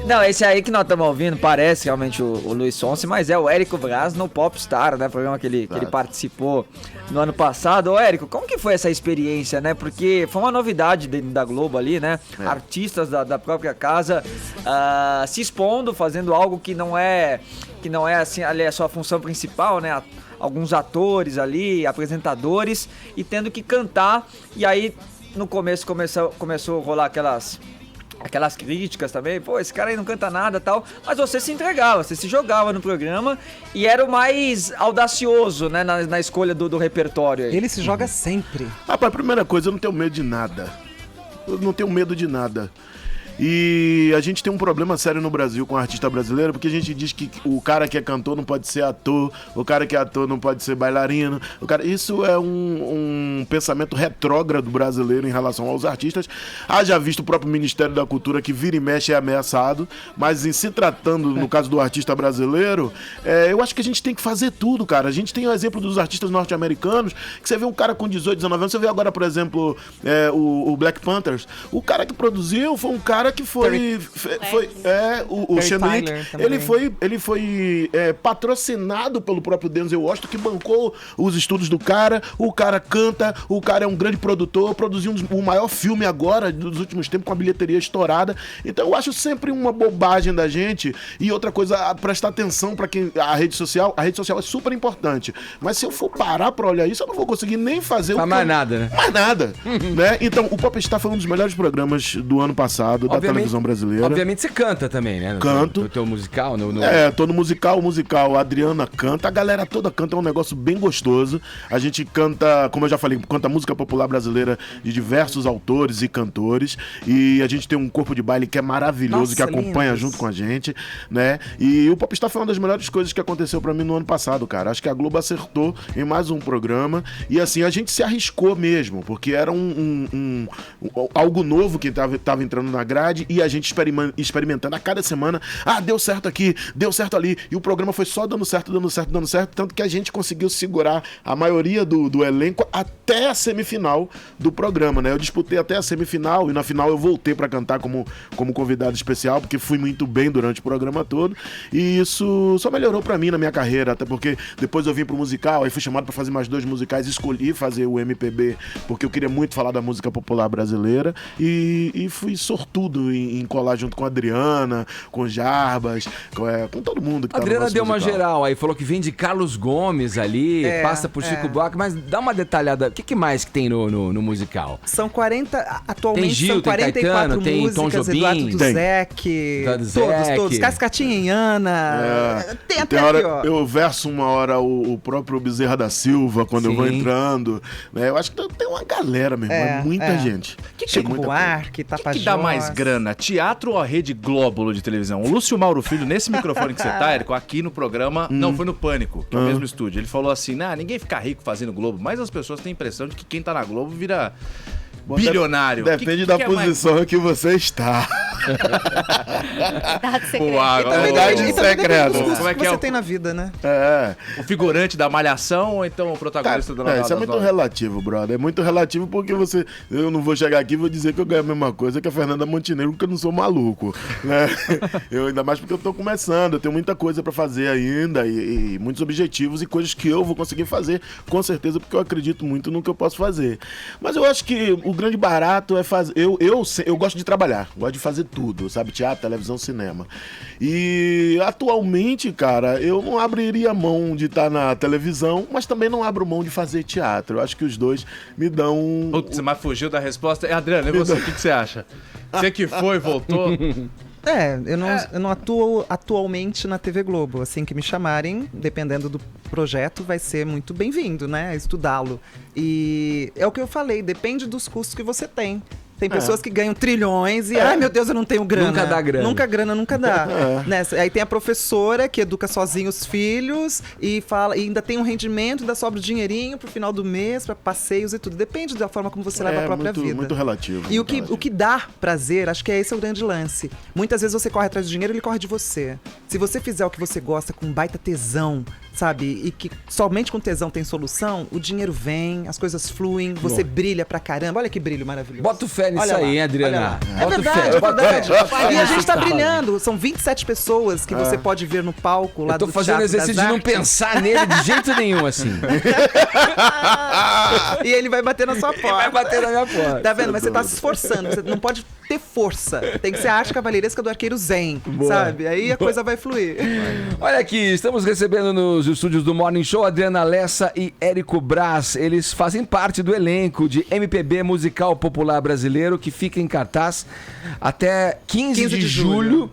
Não, esse aí que nós estamos ouvindo parece realmente o Luiz Fonsi, mas é o Érico Braz no Popstar, né? Programa que ele participou no ano passado. Ô, Érico, como que foi essa experiência, né? Porque foi uma novidade da Globo ali, né? Artistas da própria casa se expondo, fazendo algo que não é assim, ali a sua função principal, né? Alguns atores ali, apresentadores, e tendo que cantar. E aí, no começo, começou a rolar aquelas críticas também, pô, esse cara aí não canta nada e tal, mas você se entregava, você se jogava no programa e era o mais audacioso, né, na escolha do repertório aí. Ele se joga sempre. Rapaz, primeira coisa, eu não tenho medo de nada. Eu não tenho medo de nada. E a gente tem um problema sério no Brasil com o artista brasileiro, porque a gente diz que o cara que é cantor não pode ser ator, o cara que é ator não pode ser bailarino. Isso é um pensamento retrógrado brasileiro em relação aos artistas. Haja visto o próprio Ministério da Cultura, que vira e mexe é ameaçado, mas em se tratando, no caso do artista brasileiro, eu acho que a gente tem que fazer tudo, cara. A gente tem o exemplo dos artistas norte-americanos, que você vê um cara com 18, 19 anos, você vê agora, por exemplo, o Black Panthers. O cara que produziu foi um cara que foi o Xandrick, ele foi patrocinado pelo próprio Denzel Washington, que bancou os estudos do cara. O cara canta, o cara é um grande produtor, produziu o maior filme agora dos últimos tempos com a bilheteria estourada. Então eu acho sempre uma bobagem da gente. E outra coisa, prestar atenção para quem a rede social é super importante, mas se eu for parar pra olhar isso, eu não vou conseguir nem fazer mais nada, né? Mais nada, né? Então o Popstar foi um dos melhores programas do ano passado da televisão brasileira. Obviamente você canta também, né? Canto. No teu musical? Tô no musical. A Adriana canta, a galera toda canta, é um negócio bem gostoso. A gente canta, como eu já falei, canta música popular brasileira de diversos autores e cantores. E a gente tem um corpo de baile que é maravilhoso, que acompanha junto com a gente, né? E o Popstar foi uma das melhores coisas que aconteceu pra mim no ano passado, cara. Acho que a Globo acertou em mais um programa. E assim, a gente se arriscou mesmo, porque era algo novo que tava entrando na grade. E a gente experimentando a cada semana. Deu certo aqui, deu certo ali. E o programa foi só dando certo. Tanto que a gente conseguiu segurar a maioria do elenco até a semifinal do programa, né? Eu disputei até a semifinal e na final eu voltei pra cantar como convidado especial, porque fui muito bem durante o programa todo. E isso só melhorou pra mim na minha carreira, até porque depois eu vim pro musical, aí fui chamado pra fazer mais 2 musicais, escolhi fazer o MPB, porque eu queria muito falar da música popular brasileira. E fui sortudo em colar junto com a Adriana, com o Jarbas, com todo mundo que tá no Adriana nosso deu musical. uma geral aí, falou que vem de Carlos Gomes ali, passa por Chico Buarque, mas dá uma detalhada, o que mais que tem no musical? São 40, atualmente tem Gil, são 44 tem Caetano, músicas, tem Tom Jobim, Eduardo Duzec, todos, Cascatinha em Ana, tem até hora, aqui, ó. Eu verso uma hora o próprio Bezerra da Silva, quando eu vou entrando, né? Eu acho que tem uma galera mesmo, muita gente. Chico Buarque, Tapajós. Que dá mais grana, teatro ou a Rede Glóbulo de televisão? O Lúcio Mauro Filho, nesse microfone que você tá, Érico, aqui no programa, não, foi no Pânico, que é o mesmo estúdio. Ele falou assim, ninguém fica rico fazendo Globo, mas as pessoas têm a impressão de que quem tá na Globo vira bilionário. Depende da posição que você está. Verdade secreta. Como é que você tem na vida, né? O figurante da Malhação ou então o protagonista da novela? Isso é muito relativo, brother. É muito relativo porque eu não vou chegar aqui e vou dizer que eu ganho a mesma coisa que a Fernanda Montenegro, porque eu não sou maluco, né? Ainda mais porque eu tô começando, eu tenho muita coisa pra fazer ainda e muitos objetivos e coisas que eu vou conseguir fazer, com certeza, porque eu acredito muito no que eu posso fazer. Mas eu acho que o grande barato é fazer... Eu gosto de trabalhar, gosto de fazer tudo, sabe? Teatro, televisão, cinema. E atualmente, cara, eu não abriria mão de estar na televisão, mas também não abro mão de fazer teatro. Eu acho que os dois me dão... Putz, mas fugiu da resposta. Adriano, e você? O que você acha? Você que foi, voltou... Eu não atuo atualmente na TV Globo. Assim que me chamarem, dependendo do projeto, vai ser muito bem-vindo, né? Estudá-lo. E é o que eu falei, depende dos custos que você tem. Tem pessoas que ganham trilhões e, ai meu Deus, eu não tenho grana. Nunca dá grana. Nunca dá. Aí tem a professora que educa sozinha os filhos e ainda tem um rendimento, ainda sobra o dinheirinho pro final do mês, pra passeios e tudo. Depende da forma como você leva a própria vida. Muito relativo. E o que dá prazer, acho que esse é o grande lance. Muitas vezes você corre atrás do dinheiro, ele corre de você. Se você fizer o que você gosta com baita tesão, sabe? E que somente com tesão tem solução, o dinheiro vem, as coisas fluem, você brilha pra caramba. Olha que brilho maravilhoso. Bota fé nisso aí, hein, Adriana? É verdade. E a gente tá brilhando. São 27 pessoas que você pode ver no palco lá do Teatro das Artes. Eu tô fazendo exercício de não pensar nele de jeito nenhum, assim. E ele vai bater na sua porta. Ele vai bater na minha porta. Tá vendo? Mas você tá se esforçando. Você não pode ter força. Tem que ser a arte cavalheiresca do arqueiro zen, sabe? Aí a coisa vai fluir. Olha aqui, estamos recebendo nos estúdios do Morning Show Adriana Lessa e Érico Braz. Eles fazem parte do elenco de MPB Musical Popular Brasileiro, que fica em cartaz até 15 de julho.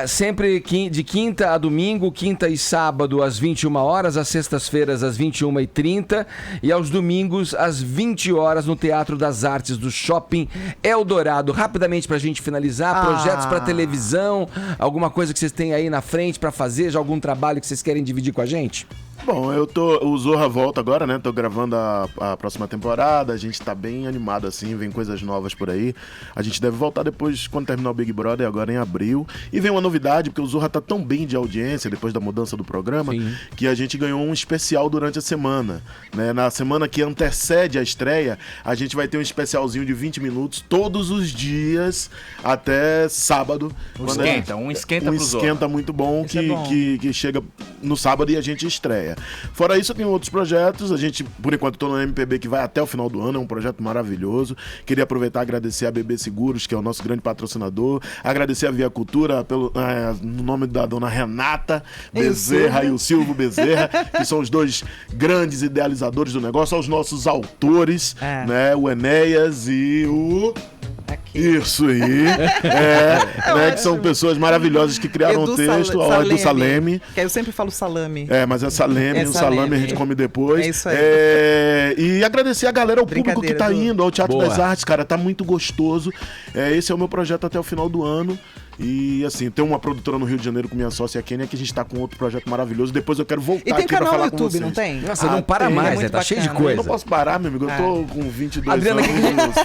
Sempre de quinta a domingo, quinta e sábado às 21 horas, às sextas-feiras às 21h30 e aos domingos às 20 horas no Teatro das Artes do Shopping Eldorado. Rapidamente pra gente finalizar, projetos pra televisão, alguma coisa que vocês têm aí na frente pra fazer, já algum trabalho que vocês querem dividir com a gente? Bom, o Zorra volta agora, né? Tô gravando a próxima temporada, a gente tá bem animado assim, vem coisas novas por aí. A gente deve voltar depois, quando terminar o Big Brother, agora em abril. E vem uma novidade, porque o Zorra tá tão bem de audiência, depois da mudança do programa, que a gente ganhou um especial durante a semana, né? Na semana que antecede a estreia, a gente vai ter um especialzinho de 20 minutos, todos os dias, até sábado. Um esquenta pro Zorra. Esquenta muito bom, que chega no sábado e a gente estreia. Fora isso, eu tenho outros projetos. A gente, por enquanto, tô no MPB que vai até o final do ano. É um projeto maravilhoso. Queria aproveitar e agradecer a BB Seguros, que é o nosso grande patrocinador. Agradecer a Via Cultura no nome da dona Renata Bezerra e o Silvio Bezerra, que são os dois grandes idealizadores do negócio, aos nossos autores, né? O Enéas e o... Isso aí, né, que são pessoas maravilhosas que criaram o texto, ao Edu Saleme. Que eu sempre falo salame. Mas é Saleme, o salame a gente come depois. É isso aí. E agradecer a galera, ao público que tá indo ao Teatro das Artes, cara, tá muito gostoso. Esse é o meu projeto até o final do ano. E assim, tem uma produtora no Rio de Janeiro com minha sócia Kênia, que a gente tá com outro projeto maravilhoso. Depois eu quero voltar aqui pra falar com vocês. E tem canal no YouTube, não tem? Nossa, não para mais, tá cheio de coisa. Eu não posso parar, meu amigo, eu tô com 22 Adriana, anos.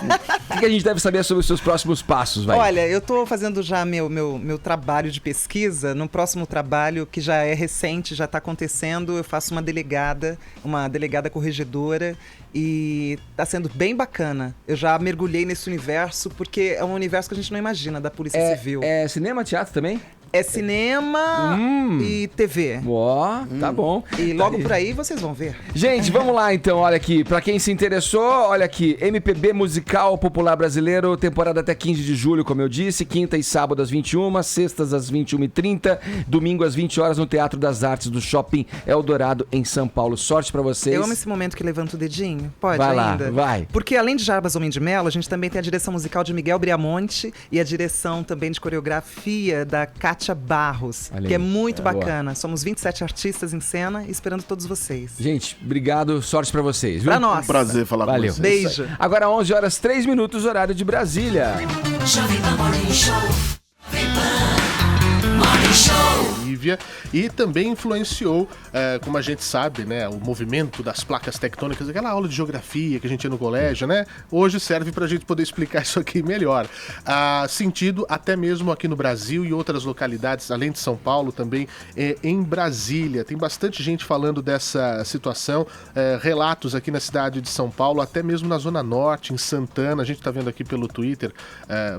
O que a gente deve saber sobre os seus próximos passos, vai? Olha, eu tô fazendo já meu trabalho de pesquisa. No próximo trabalho, que já é recente, já tá acontecendo, eu faço uma delegada corregedora. E tá sendo bem bacana. Eu já mergulhei nesse universo, porque é um universo que a gente não imagina, da Polícia Civil. É cinema, teatro também? É cinema e TV. Tá bom. E logo por aí vocês vão ver. Gente, vamos lá então, olha aqui. Pra quem se interessou, olha aqui. MPB Musical Popular Brasileiro, temporada até 15 de julho, como eu disse. Quinta e sábado às 21, sextas às 21h30, domingo às 20 horas no Teatro das Artes do Shopping Eldorado, em São Paulo. Sorte pra vocês. Eu amo esse momento que levanta o dedinho. Pode vai ainda? Lá, vai. Porque além de Jarbas Homem de Mello, a gente também tem a direção musical de Miguel Briamonte e a direção também de coreografia da Kátia Barros, que é muito bacana. Boa. Somos 27 artistas em cena, esperando todos vocês. Gente, obrigado, sorte pra vocês. Viu? Pra nós. Um prazer falar com vocês. Beijo. Agora 11 horas 3 minutos, horário de Brasília. Jovem Pan Morning Show. Jovem Pan Morning Show. Bolívia, e também influenciou, como a gente sabe, né, o movimento das placas tectônicas, aquela aula de geografia que a gente tinha no colégio, né? Hoje serve para a gente poder explicar isso aqui melhor. Sentido até mesmo aqui no Brasil e outras localidades, além de São Paulo, também em Brasília. Tem bastante gente falando dessa situação, relatos aqui na cidade de São Paulo, até mesmo na Zona Norte, em Santana. A gente está vendo aqui pelo Twitter,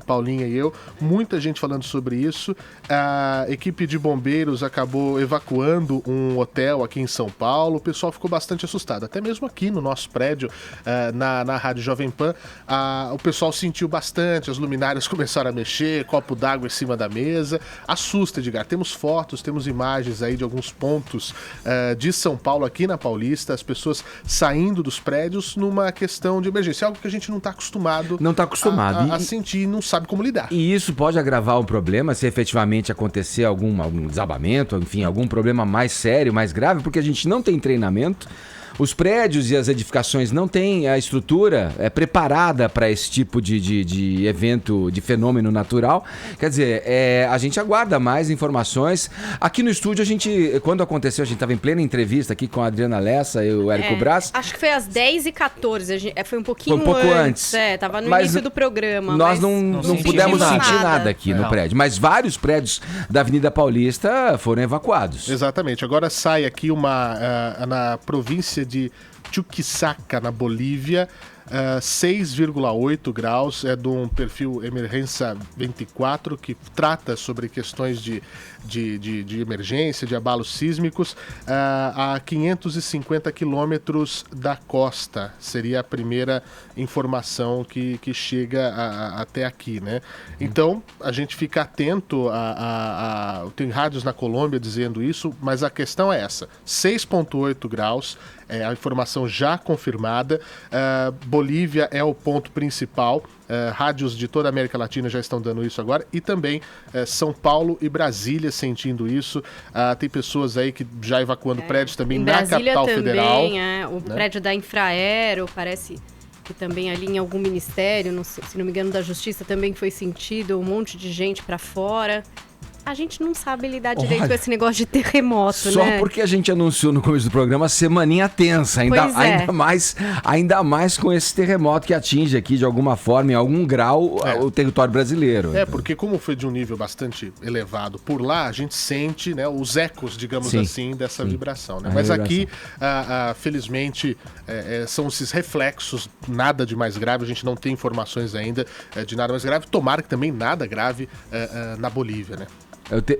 Paulinha e eu, muita gente falando sobre isso. A equipe de bombeiros acabou evacuando um hotel aqui em São Paulo. O pessoal ficou bastante assustado. Até mesmo aqui no nosso prédio, na Rádio Jovem Pan, o pessoal sentiu bastante, as luminárias começaram a mexer, copo d'água em cima da mesa. Assusta, Edgar. Temos fotos, temos imagens aí de alguns pontos de São Paulo aqui na Paulista, as pessoas saindo dos prédios numa questão de emergência, algo que a gente não está acostumado, a sentir e não sabe como lidar. E isso pode agravar um problema se efetivamente acontecer algum desabamento, enfim, algum problema mais sério, mais grave, porque a gente não tem treinamento. Os prédios e as edificações não têm a estrutura preparada para esse tipo de evento, de fenômeno natural. Quer dizer, a gente aguarda mais informações. Aqui no estúdio, a gente, quando aconteceu, a gente estava em plena entrevista aqui com a Adriana Lessa e o Érico Braz. Acho que foi às 10h14, foi um pouquinho foi um pouco antes. Tava no início do programa. Nós não pudemos sentir nada aqui no prédio, mas vários prédios da Avenida Paulista foram evacuados. Exatamente. Agora sai aqui na província de Chuquisaca, na Bolívia, 6,8 graus, é de um perfil Emergência 24, que trata sobre questões de emergência, de abalos sísmicos, a 550 quilômetros da costa. Seria a primeira informação que chega até aqui, né? Então, a gente fica atento, tem rádios na Colômbia dizendo isso, mas a questão é essa, 6,8 graus, a informação já confirmada. Bolívia é o ponto principal. Rádios de toda a América Latina já estão dando isso agora, e também São Paulo e Brasília sentindo isso. Tem pessoas aí que já evacuando prédios também na capital federal. O prédio da Infraero, parece que também ali em algum ministério, se não me engano, da Justiça, também foi sentido um monte de gente para fora. A gente não sabe lidar direito com esse negócio de terremoto, só né? Só porque a gente anunciou no começo do programa semaninha tensa, ainda mais com esse terremoto que atinge aqui de alguma forma, em algum grau, o território brasileiro. Porque como foi de um nível bastante elevado por lá, a gente sente, né, os ecos, digamos assim, dessa vibração, né? Mas aqui, felizmente, são esses reflexos, nada de mais grave, a gente não tem informações ainda de nada mais grave, tomara que também nada grave na Bolívia, né?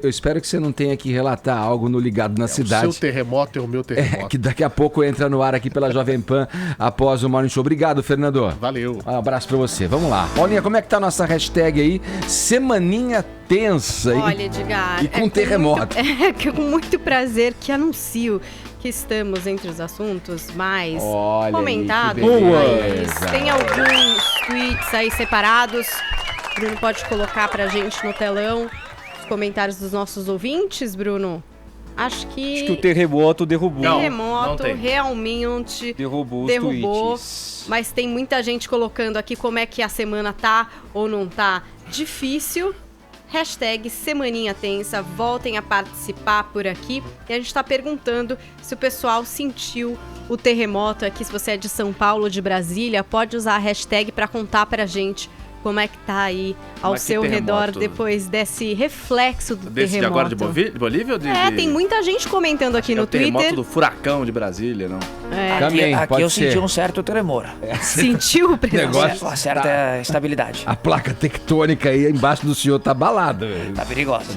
Eu espero que você não tenha que relatar algo no Ligado na Cidade. O seu terremoto é o meu terremoto. Que daqui a pouco entra no ar aqui pela Jovem Pan após o Morning Show. Obrigado, Fernando. Valeu. Um abraço pra você. Vamos lá. Paulinha, como é que tá a nossa hashtag aí? Semaninha tensa. Olha, Edgar. E com terremoto. É com muito prazer que anuncio que estamos entre os assuntos mais comentados. Tem alguns tweets aí separados. O Bruno pode colocar pra gente no telão comentários dos nossos ouvintes, Bruno. Acho que o terremoto derrubou. Terremoto realmente derrubou. Tweets. Mas tem muita gente colocando aqui como é que a semana tá ou não tá difícil. Hashtag Semaninha Tensa, voltem a participar por aqui. E a gente tá perguntando se o pessoal sentiu o terremoto aqui. Se você é de São Paulo ou de Brasília, pode usar a hashtag pra contar pra gente como é que tá aí ao seu redor depois desse reflexo do terremoto. De agora de Bolívia ou de... tem muita gente comentando aqui no Twitter. O terremoto do furacão de Brasília, não? Aqui eu senti um certo tremor. Sentiu o negócio? Uma certa estabilidade. A placa tectônica aí embaixo do senhor tá abalada. Tá perigosa.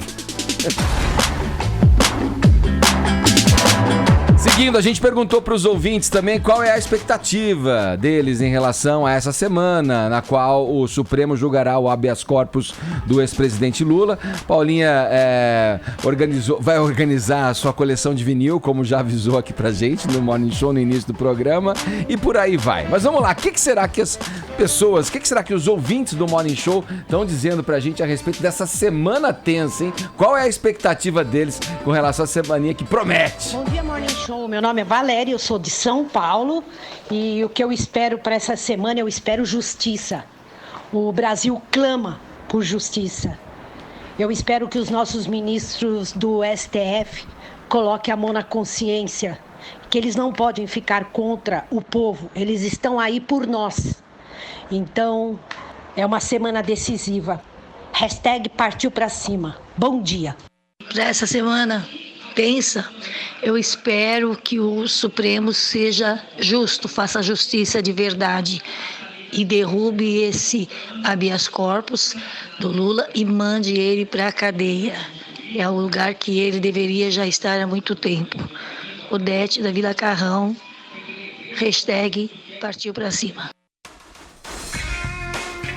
Seguindo, a gente perguntou para os ouvintes também qual é a expectativa deles em relação a essa semana, na qual o Supremo julgará o habeas corpus do ex-presidente Lula. Paulinha vai organizar a sua coleção de vinil, como já avisou aqui pra gente no Morning Show, no início do programa, e por aí vai. Mas vamos lá, o que será que as pessoas, o que será que os ouvintes do Morning Show estão dizendo pra gente a respeito dessa semana tensa, hein? Qual é a expectativa deles com relação à semaninha que promete? Bom dia, Morning Show. Meu nome é Valéria, eu sou de São Paulo e o que eu espero para essa semana, eu espero justiça. O Brasil clama por justiça. Eu espero que os nossos ministros do STF coloquem a mão na consciência, que eles não podem ficar contra o povo, eles estão aí por nós. Então, é uma semana decisiva. Hashtag partiu pra cima. Bom dia. Para essa semana, pensa, eu espero que o Supremo seja justo, faça justiça de verdade e derrube esse habeas corpus do Lula e mande ele para a cadeia. É o lugar que ele deveria já estar há muito tempo. Odete da Vila Carrão, hashtag partiu pra cima.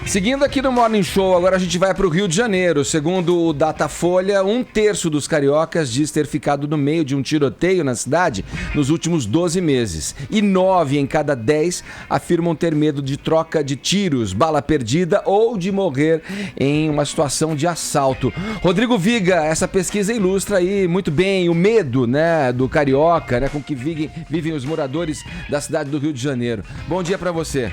Seguindo aqui no Morning Show, agora a gente vai para o Rio de Janeiro. Segundo o Datafolha, 1/3 dos cariocas diz ter ficado no meio de um tiroteio na cidade nos últimos 12 meses. E 9 em cada 10 afirmam ter medo de troca de tiros, bala perdida ou de morrer em uma situação de assalto. Rodrigo Viga, essa pesquisa ilustra aí muito bem o medo, né, do carioca, né, com que vivem os moradores da cidade do Rio de Janeiro. Bom dia para você.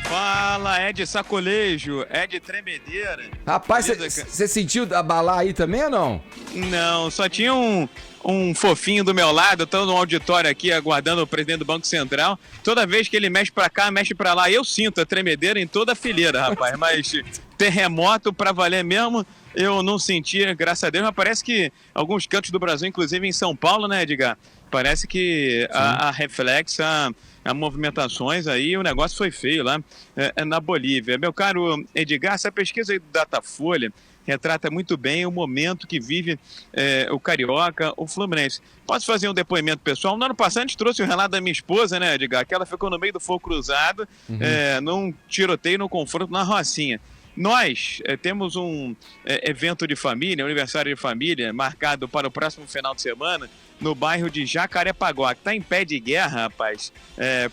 Fala, é de sacolejo, é de tremedeira. Rapaz, você sentiu abalar aí também ou não? Não, só tinha um fofinho do meu lado, tô no auditório aqui aguardando o presidente do Banco Central. Toda vez que ele mexe pra cá, mexe pra lá, eu sinto a tremedeira em toda a fileira, rapaz. Mas terremoto pra valer mesmo, eu não senti, graças a Deus. Mas parece que alguns cantos do Brasil, inclusive em São Paulo, né, Edgar? Parece que a reflexo, a movimentações aí, o negócio foi feio lá na Bolívia. Meu caro Edgar, essa pesquisa aí do Datafolha retrata muito bem o momento que vive o carioca, o fluminense. Posso fazer um depoimento pessoal? No ano passado a gente trouxe o relato da minha esposa, né, Edgar, que ela ficou no meio do fogo cruzado, num tiroteio, num confronto na Rocinha. Nós temos um evento de família, um aniversário de família, marcado para o próximo final de semana, no bairro de Jacarepaguá, que está em pé de guerra, rapaz,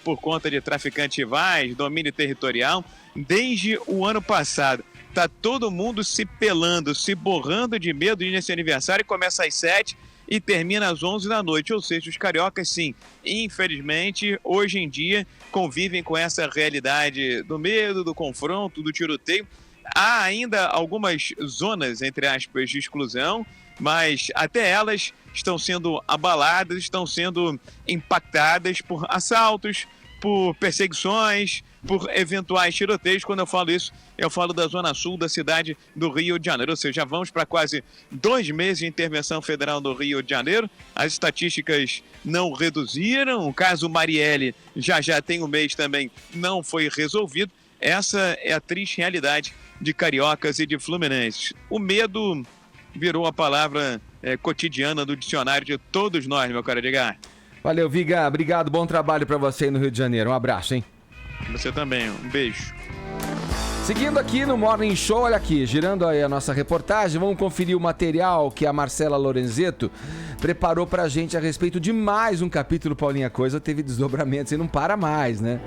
por conta de traficantes rivais, domínio territorial, desde o ano passado. Tá todo mundo se pelando, se borrando de medo de ir nesse aniversário, começa às 7 e termina às 11 da noite. Ou seja, os cariocas, sim, infelizmente, hoje em dia, convivem com essa realidade do medo, do confronto, do tiroteio. Há ainda algumas zonas, entre aspas, de exclusão, mas até elas estão sendo abaladas, estão sendo impactadas por assaltos, por perseguições, por eventuais tiroteios. Quando eu falo isso, eu falo da zona sul da cidade do Rio de Janeiro. Ou seja, vamos para quase 2 meses de intervenção federal do Rio de Janeiro. As estatísticas não reduziram. O caso Marielle já tem um mês também, não foi resolvido. Essa é a triste realidade de cariocas e de fluminenses. O medo virou a palavra cotidiana do dicionário de todos nós, meu caro Edgar. Valeu, Viga. Obrigado. Bom trabalho para você aí no Rio de Janeiro. Um abraço, hein? Você também. Um beijo. Seguindo aqui no Morning Show, olha aqui, girando aí a nossa reportagem, vamos conferir o material que a Marcela Lorenzetto preparou pra gente a respeito de mais um capítulo. Paulinha Coisa teve desdobramentos e não para mais, né?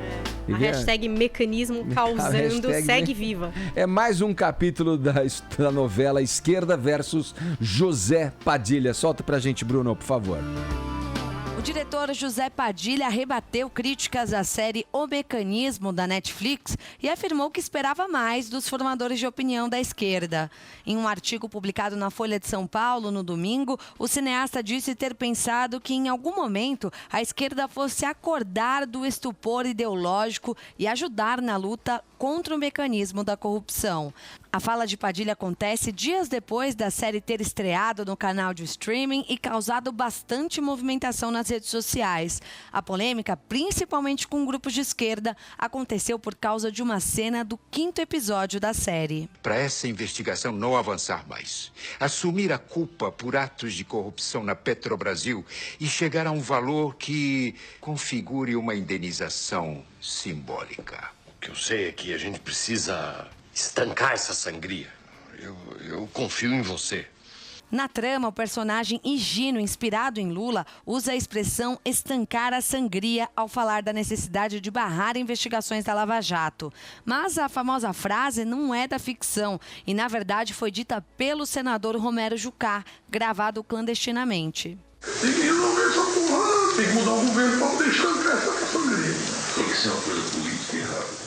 A hashtag mecanismo causando segue viva. É mais um capítulo da novela Esquerda versus José Padilha. Solta pra gente, Bruno, por favor. O diretor José Padilha rebateu críticas à série O Mecanismo da Netflix e afirmou que esperava mais dos formadores de opinião da esquerda. Em um artigo publicado na Folha de São Paulo no domingo, o cineasta disse ter pensado que em algum momento a esquerda fosse acordar do estupor ideológico e ajudar na luta contra o mecanismo da corrupção. A fala de Padilha acontece dias depois da série ter estreado no canal de streaming e causado bastante movimentação nas redes sociais. A polêmica, principalmente com grupos de esquerda, aconteceu por causa de uma cena do 5º episódio da série. Para essa investigação não avançar mais, assumir a culpa por atos de corrupção na Petrobrasil e chegar a um valor que configure uma indenização simbólica. O que eu sei é que a gente precisa estancar essa sangria. Eu confio em você. Na trama, o personagem Higino, inspirado em Lula, usa a expressão estancar a sangria ao falar da necessidade de barrar investigações da Lava Jato. Mas a famosa frase não é da ficção e, na verdade, foi dita pelo senador Romero Jucá, gravado clandestinamente. Tem que resolver essa porra, tem que mudar o governo para poder estancar essa sangria. Tem que ser uma coisa política errada.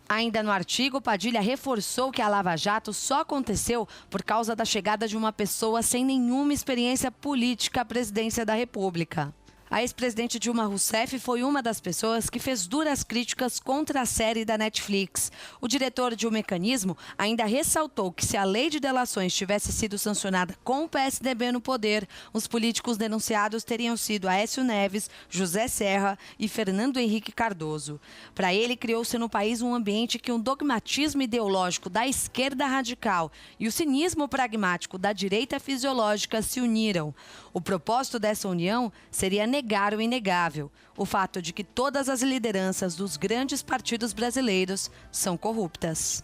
Ainda no artigo, Padilha reforçou que a Lava Jato só aconteceu por causa da chegada de uma pessoa sem nenhuma experiência política à presidência da República. A ex-presidente Dilma Rousseff foi uma das pessoas que fez duras críticas contra a série da Netflix. O diretor de O Mecanismo ainda ressaltou que se a lei de delações tivesse sido sancionada com o PSDB no poder, os políticos denunciados teriam sido Aécio Neves, José Serra e Fernando Henrique Cardoso. Para ele, criou-se no país um ambiente que um dogmatismo ideológico da esquerda radical e o cinismo pragmático da direita fisiológica se uniram. O propósito dessa união seria negar o inegável, o fato de que todas as lideranças dos grandes partidos brasileiros são corruptas.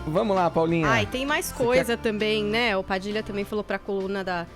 Vamos lá, Paulinha. Ah, e tem mais coisa também, né? O Padilha também falou pra coluna da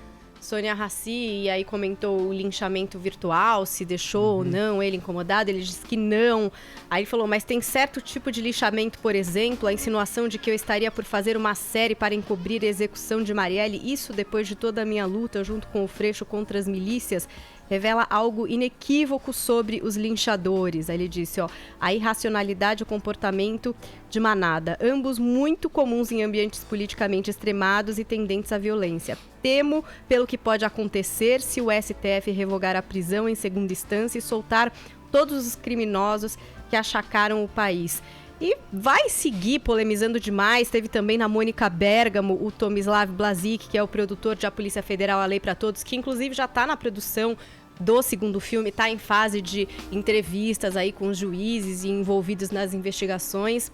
Sônia Raci e aí comentou o linchamento virtual, se deixou ou não ele incomodado. Ele disse que não. Aí ele falou, mas tem certo tipo de linchamento, por exemplo, a insinuação de que eu estaria por fazer uma série para encobrir a execução de Marielle. Isso depois de toda a minha luta junto com o Freixo contra as milícias. Revela algo inequívoco sobre os linchadores. Aí ele disse, a irracionalidade e o comportamento de manada, ambos muito comuns em ambientes politicamente extremados e tendentes à violência. Temo pelo que pode acontecer se o STF revogar a prisão em segunda instância e soltar todos os criminosos que achacaram o país. E vai seguir polemizando demais. Teve também na Mônica Bergamo o Tomislav Blazik, que é o produtor de A Polícia Federal, A Lei para Todos, que inclusive já está na produção do segundo filme, está em fase de entrevistas aí com os juízes e envolvidos nas investigações.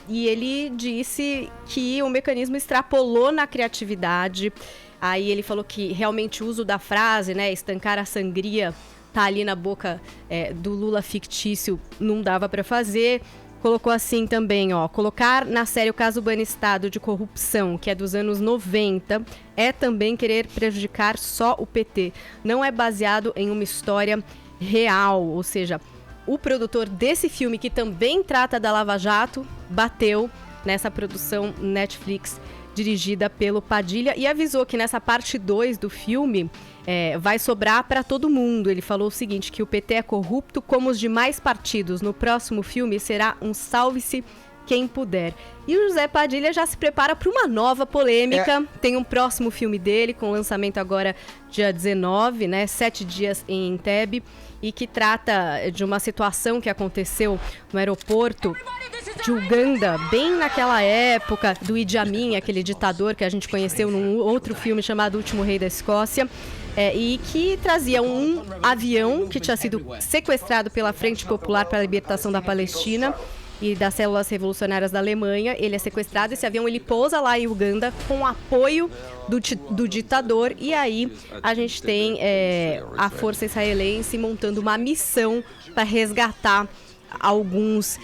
E ele disse que o mecanismo extrapolou na criatividade. Aí ele falou que realmente o uso da frase, né, estancar a sangria, tá ali na boca do Lula fictício, não dava para fazer. Colocou assim também, colocar na série o caso Banestado de corrupção, que é dos anos 90, é também querer prejudicar só o PT. Não é baseado em uma história real, ou seja, o produtor desse filme, que também trata da Lava Jato, bateu nessa produção Netflix dirigida pelo Padilha e avisou que nessa parte 2 do filme vai sobrar para todo mundo. Ele falou o seguinte, que o PT é corrupto como os demais partidos. No próximo filme será um salve-se quem puder. E o José Padilha já se prepara para uma nova polêmica. Tem um próximo filme dele, com lançamento agora dia 19, né? 7 dias em Entebbe, e que trata de uma situação que aconteceu no aeroporto de Uganda, bem naquela época do Idi Amin, aquele ditador que a gente conheceu num outro filme chamado O Último Rei da Escócia. E que trazia um avião que tinha sido sequestrado pela Frente Popular para a Libertação da Palestina e das Células Revolucionárias da Alemanha. Ele é sequestrado, esse avião ele pousa lá em Uganda com o apoio do ditador, e aí a gente tem a força israelense montando uma missão para resgatar alguns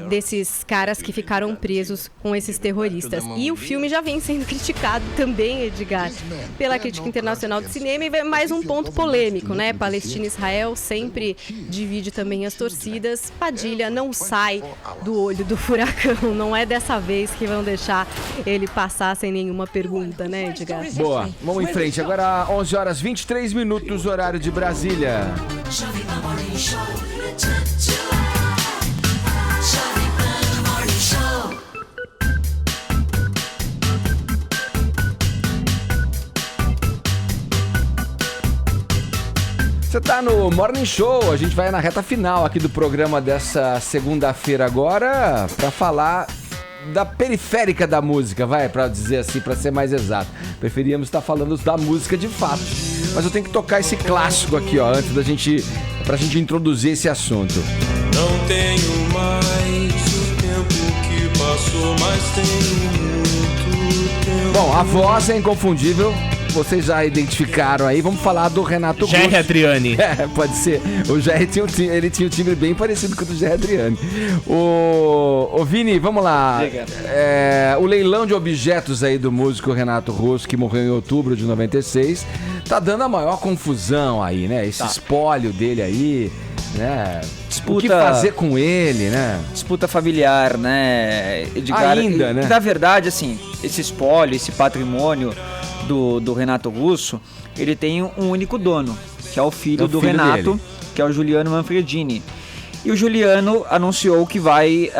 desses caras que ficaram presos com esses terroristas. E o filme já vem sendo criticado também, Edgar, pela crítica internacional de cinema, e mais um ponto polêmico, né? Palestina e Israel sempre divide também as torcidas. Padilha não sai do olho do furacão, não é dessa vez que vão deixar ele passar sem nenhuma pergunta, né, Edgar? Boa, vamos em frente. Agora 11 horas 23 minutos, horário de Brasília. Você tá no Morning Show, a gente vai na reta final aqui do programa dessa segunda-feira agora para falar da periférica da música, pra dizer assim, pra ser mais exato. Preferíamos estar falando da música de fato, mas eu tenho que tocar esse clássico aqui, antes pra gente introduzir esse assunto. Não tenho mais o tempo que passou, mas tenho muito tempo. Bom, a voz é inconfundível. Vocês já identificaram aí, vamos falar do Renato Russo. Jerry Adriani. Pode ser. O Jerry tinha um timbre bem parecido com o do Jerry Adriani. O Vini, vamos lá. O leilão de objetos aí do músico Renato Russo, que morreu em outubro de 96, tá dando a maior confusão aí, né? Esse espólio dele aí, né? Disputa, o que fazer com ele, né? Disputa familiar, né, Edgar? Ainda, né? Na verdade, assim, esse espólio, esse patrimônio do Renato Russo, ele tem um único dono, que é o filho do Renato, dele, que é o Giuliano Manfredini. E o Juliano anunciou que vai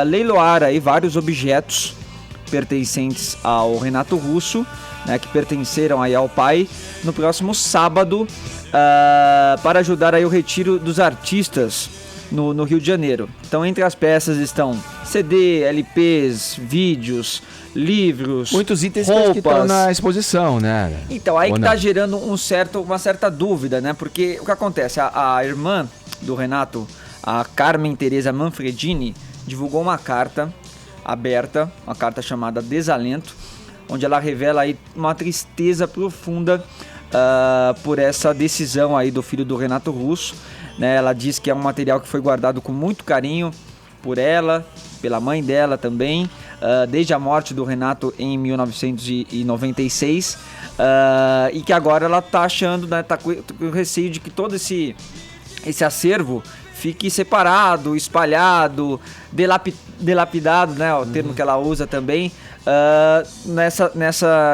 leiloar aí vários objetos pertencentes ao Renato Russo, né, que pertenceram aí ao pai, no próximo sábado, para ajudar aí o retiro dos artistas no Rio de Janeiro. Então, entre as peças estão CD, LPs, vídeos, livros, muitos itens roupas. que estão na exposição, né? Então, aí Ou que não? tá gerando uma certa dúvida, né? Porque o que acontece? A irmã do Renato, a Carmen Teresa Manfredini, divulgou uma carta aberta, uma carta chamada Desalento, onde ela revela aí uma tristeza profunda por essa decisão aí do filho do Renato Russo, né? Ela diz que é um material que foi guardado com muito carinho por ela, pela mãe dela também, desde a morte do Renato em 1996, e que agora ela tá achando, né, tá com receio de que todo esse acervo fique separado, espalhado, delapidado, né, o termo que ela usa também,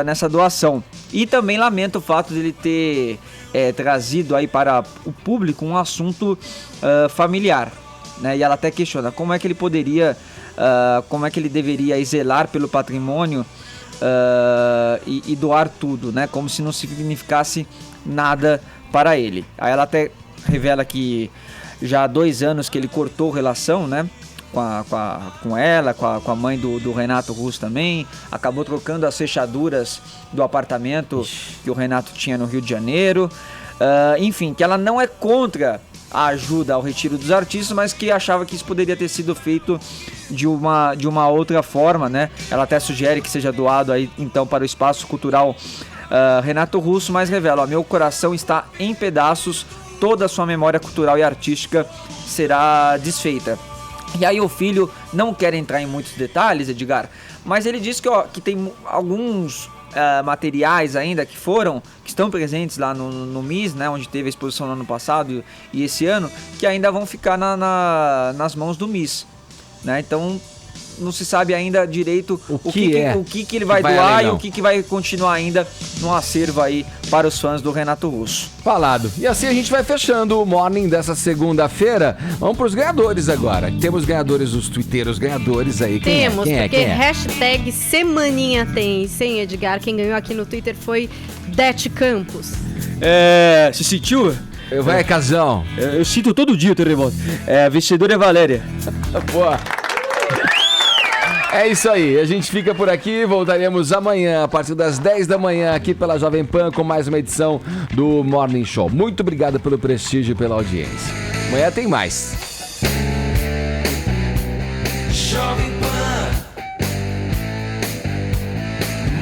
nessa doação. E também lamento o fato de ele ter trazido aí para o público um assunto familiar, né, e ela até questiona como é que ele poderia, como é que ele deveria zelar pelo patrimônio e doar tudo, né, como se não significasse nada para ele. Aí ela até revela que já há 2 anos que ele cortou relação, né, com ela, com a mãe do Renato Russo também, acabou trocando as fechaduras do apartamento que o Renato tinha no Rio de Janeiro, enfim, que ela não é contra a ajuda ao retiro dos artistas, mas que achava que isso poderia ter sido feito de uma outra forma, né? Ela até sugere que seja doado aí então para o Espaço Cultural Renato Russo, mas revela: meu coração está em pedaços, toda a sua memória cultural e artística será desfeita. E aí o filho não quer entrar em muitos detalhes, Edgar, mas ele diz que tem alguns materiais ainda que estão presentes lá no MIS, né, onde teve a exposição no ano passado e esse ano, que ainda vão ficar nas mãos do MIS, né? Então não se sabe ainda direito o que ele vai doar e o que vai continuar ainda no acervo aí para os fãs do Renato Russo. Falado. E assim a gente vai fechando o Morning dessa segunda-feira. Vamos para os ganhadores agora. Temos ganhadores, os twitteiros ganhadores aí. Temos, Quem porque é? hashtag Semaninha tem, sem Edgar. Quem ganhou aqui no Twitter foi Det Campos. Se sentiu? Vai, Casão. Eu sinto todo dia o terremoto. Vencedora é Valéria. Boa. É isso aí, a gente fica por aqui, voltaremos amanhã a partir das 10 da manhã aqui pela Jovem Pan com mais uma edição do Morning Show. Muito obrigado pelo prestígio e pela audiência. Amanhã tem mais. Jovem Pan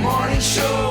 Morning Show.